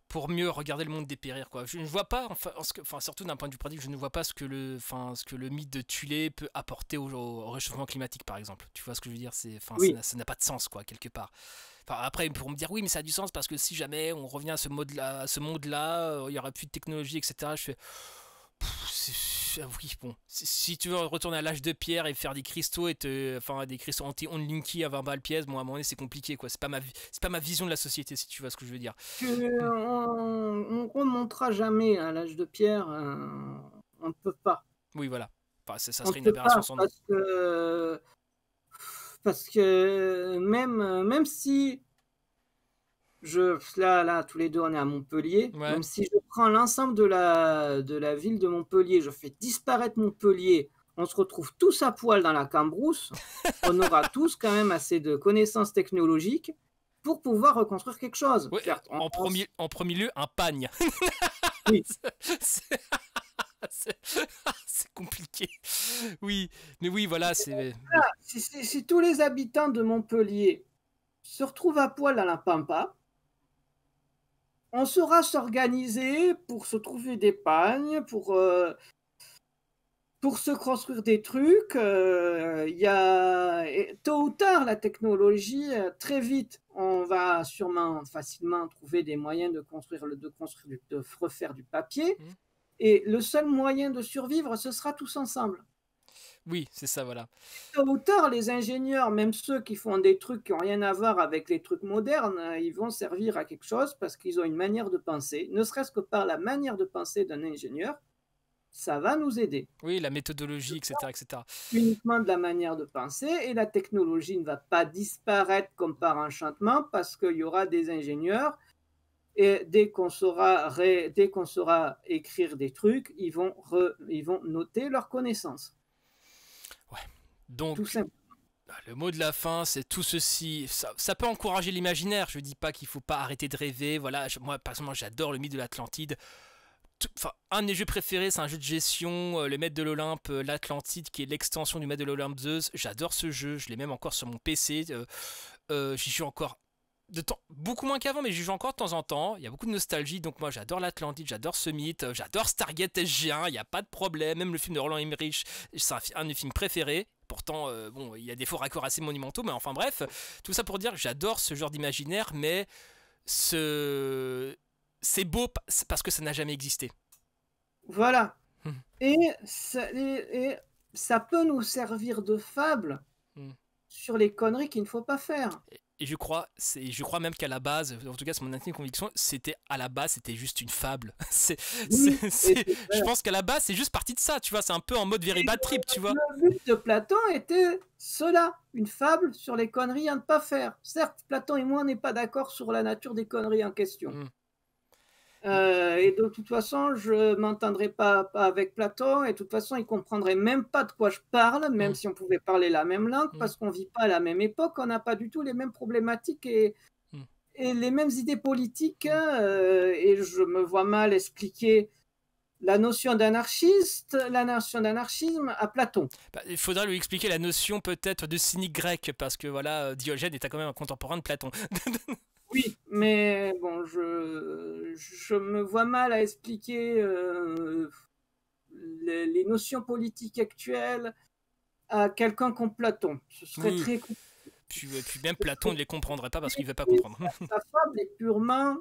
S1: Pour mieux regarder le monde dépérir, quoi. Je ne vois pas, enfin surtout d'un point de vue pratique, je ne vois pas ce que le mythe de Tulé peut apporter au réchauffement climatique, par exemple. Tu vois ce que je veux dire?
S2: Oui,
S1: Ça n'a pas de sens, quoi, quelque part. Enfin, après, ils pourront me dire oui, mais ça a du sens parce que si jamais on revient à ce monde-là, il y aura plus de technologie, etc. Je fais, oui, bon, si tu veux retourner à l'âge de pierre et faire des cristaux enfin des cristaux anti-onlinky à 20 balles pièce, bon à un moment donné c'est compliqué quoi. C'est pas ma vision de la société si tu vois ce que je veux dire. Hmm.
S2: on remontera jamais à l'âge de pierre, on ne peut pas.
S1: Oui, voilà. Enfin, ça
S2: On ne
S1: serait une
S2: peut
S1: aberration
S2: pas
S1: sans nom.
S2: parce que même si là, tous les deux, on est à Montpellier.
S1: Ouais.
S2: Même si je prends l'ensemble de la ville de Montpellier, je fais disparaître Montpellier, on se retrouve tous à poil dans la cambrousse, on aura tous quand même assez de connaissances technologiques pour pouvoir reconstruire quelque chose.
S1: Ouais,
S2: Certes,
S1: en premier lieu, un pagne.
S2: oui,
S1: c'est c'est- c'est compliqué. Oui, mais oui, voilà, c'est. Oui.
S2: voilà, si tous les habitants de Montpellier se retrouvent à poil dans la pampa, on saura s'organiser pour se trouver des pagnes, pour se construire des trucs. Il y a tôt ou tard, la technologie, très vite, on va sûrement facilement trouver des moyens de refaire du papier.
S1: Hmm.
S2: Et le seul moyen de survivre, ce sera tous ensemble.
S1: Oui, c'est ça, voilà.
S2: Tôt ou tard, les ingénieurs, même ceux qui font des trucs qui n'ont rien à voir avec les trucs modernes, ils vont servir à quelque chose parce qu'ils ont une manière de penser, ne serait-ce que par la manière de penser d'un ingénieur, ça va nous aider.
S1: Oui, la méthodologie, etc., etc.
S2: Uniquement de la manière de penser, et la technologie ne va pas disparaître comme par enchantement parce qu'il y aura des ingénieurs, et dès qu'on saura écrire des trucs, ils vont noter leurs connaissances,
S1: Ouais.
S2: tout
S1: Donc,
S2: simplement.
S1: le mot de la fin, c'est tout ceci. Ça peut encourager l'imaginaire. Je dis pas qu'il faut pas arrêter de rêver. Voilà, moi, personnellement, j'adore le mythe de l'Atlantide. Enfin, un de mes jeux préférés, c'est un jeu de gestion, le Maître de l'Olympe, l'Atlantide, qui est l'extension du Maître de l'Olympe Zeus. J'adore ce jeu. Je l'ai même encore sur mon PC. J'y joue encore beaucoup moins qu'avant, mais j'y joue encore de temps en temps. Il y a beaucoup de nostalgie, donc moi j'adore l'Atlantide, j'adore ce mythe, j'adore Stargate SG1, il n'y a pas de problème. Même le film de Roland Emmerich, c'est un de mes films préférés. Pourtant, bon, il y a des faux raccords assez monumentaux, mais enfin bref, tout ça pour dire que j'adore ce genre d'imaginaire, mais ce... c'est beau parce que ça n'a jamais existé.
S2: Voilà. Et ça peut nous servir de fable sur les conneries qu'il ne faut pas faire.
S1: Et je crois même qu'à la base, en tout cas c'est mon intime conviction, c'était juste une fable.
S2: Oui, et c'est
S1: Je
S2: vrai.
S1: pense qu'à la base c'est juste parti de ça, tu vois, c'est un peu en mode very
S2: Et
S1: bad trip, tu vois.
S2: le but de Platon était cela, une fable sur les conneries à ne pas faire. Certes, Platon et moi, on n'est pas d'accord sur la nature des conneries en question.
S1: Mm.
S2: Et de toute façon, je m'entendrai pas avec Platon et de toute façon, il comprendrait même pas de quoi je parle, même
S1: Mm,
S2: si on pouvait parler la même langue
S1: mm,
S2: parce qu'on vit pas à la même époque, on n'a pas du tout les mêmes problématiques
S1: mm,
S2: et les mêmes idées politiques,
S1: mm.
S2: et je me vois mal expliquer la notion d'anarchisme à Platon.
S1: Bah, il faudra lui expliquer la notion peut-être de cynique grec, parce que voilà, Diogène était quand même un contemporain de Platon.
S2: Oui, mais bon, je me vois mal à expliquer les notions politiques actuelles à quelqu'un comme Platon. Ce serait
S1: Oui,
S2: très compliqué.
S1: puis même Platon ne les comprendrait pas parce qu'il ne veut pas
S2: Et
S1: comprendre.
S2: sa fable est purement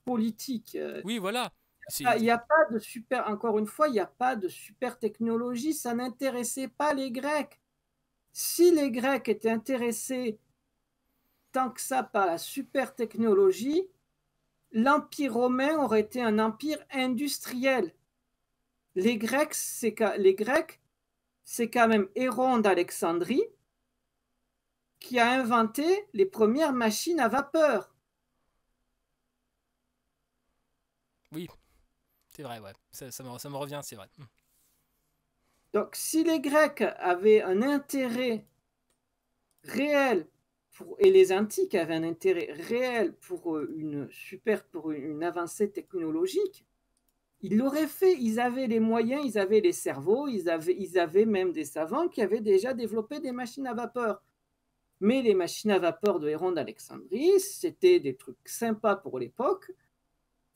S2: politique.
S1: Oui, voilà.
S2: Il n'y a pas de super, encore une fois, il n'y a pas de super technologie. Ça n'intéressait pas les Grecs. Si les Grecs étaient intéressés tant que ça par la super technologie, l'Empire romain aurait été un empire industriel. Les Grecs, c'est quand même Héron d'Alexandrie qui a inventé les premières machines à vapeur.
S1: Oui, c'est vrai, ouais. Ça me revient, c'est vrai.
S2: Donc, si les Grecs avaient un intérêt réel et les Antiques avaient un intérêt réel pour une avancée technologique, ils l'auraient fait. Ils avaient les moyens, ils avaient les cerveaux, ils avaient même des savants qui avaient déjà développé des machines à vapeur. Mais les machines à vapeur de Héron d'Alexandrie, c'était des trucs sympas pour l'époque,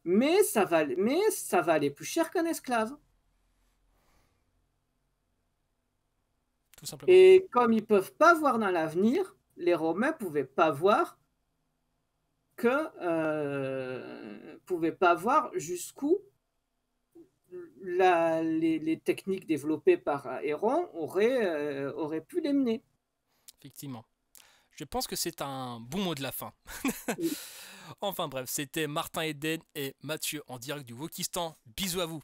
S2: mais ça valait plus cher qu'un esclave.
S1: Tout simplement.
S2: Et comme ils ne peuvent pas voir dans l'avenir, les Romains pouvaient pas voir jusqu'où les techniques développées par Héron auraient pu les mener.
S1: Effectivement. Je pense que c'est un bon mot de la fin.
S2: Oui.
S1: Enfin bref, c'était Martin Eden et Mathieu en direct du Wokistan. Bisous à vous.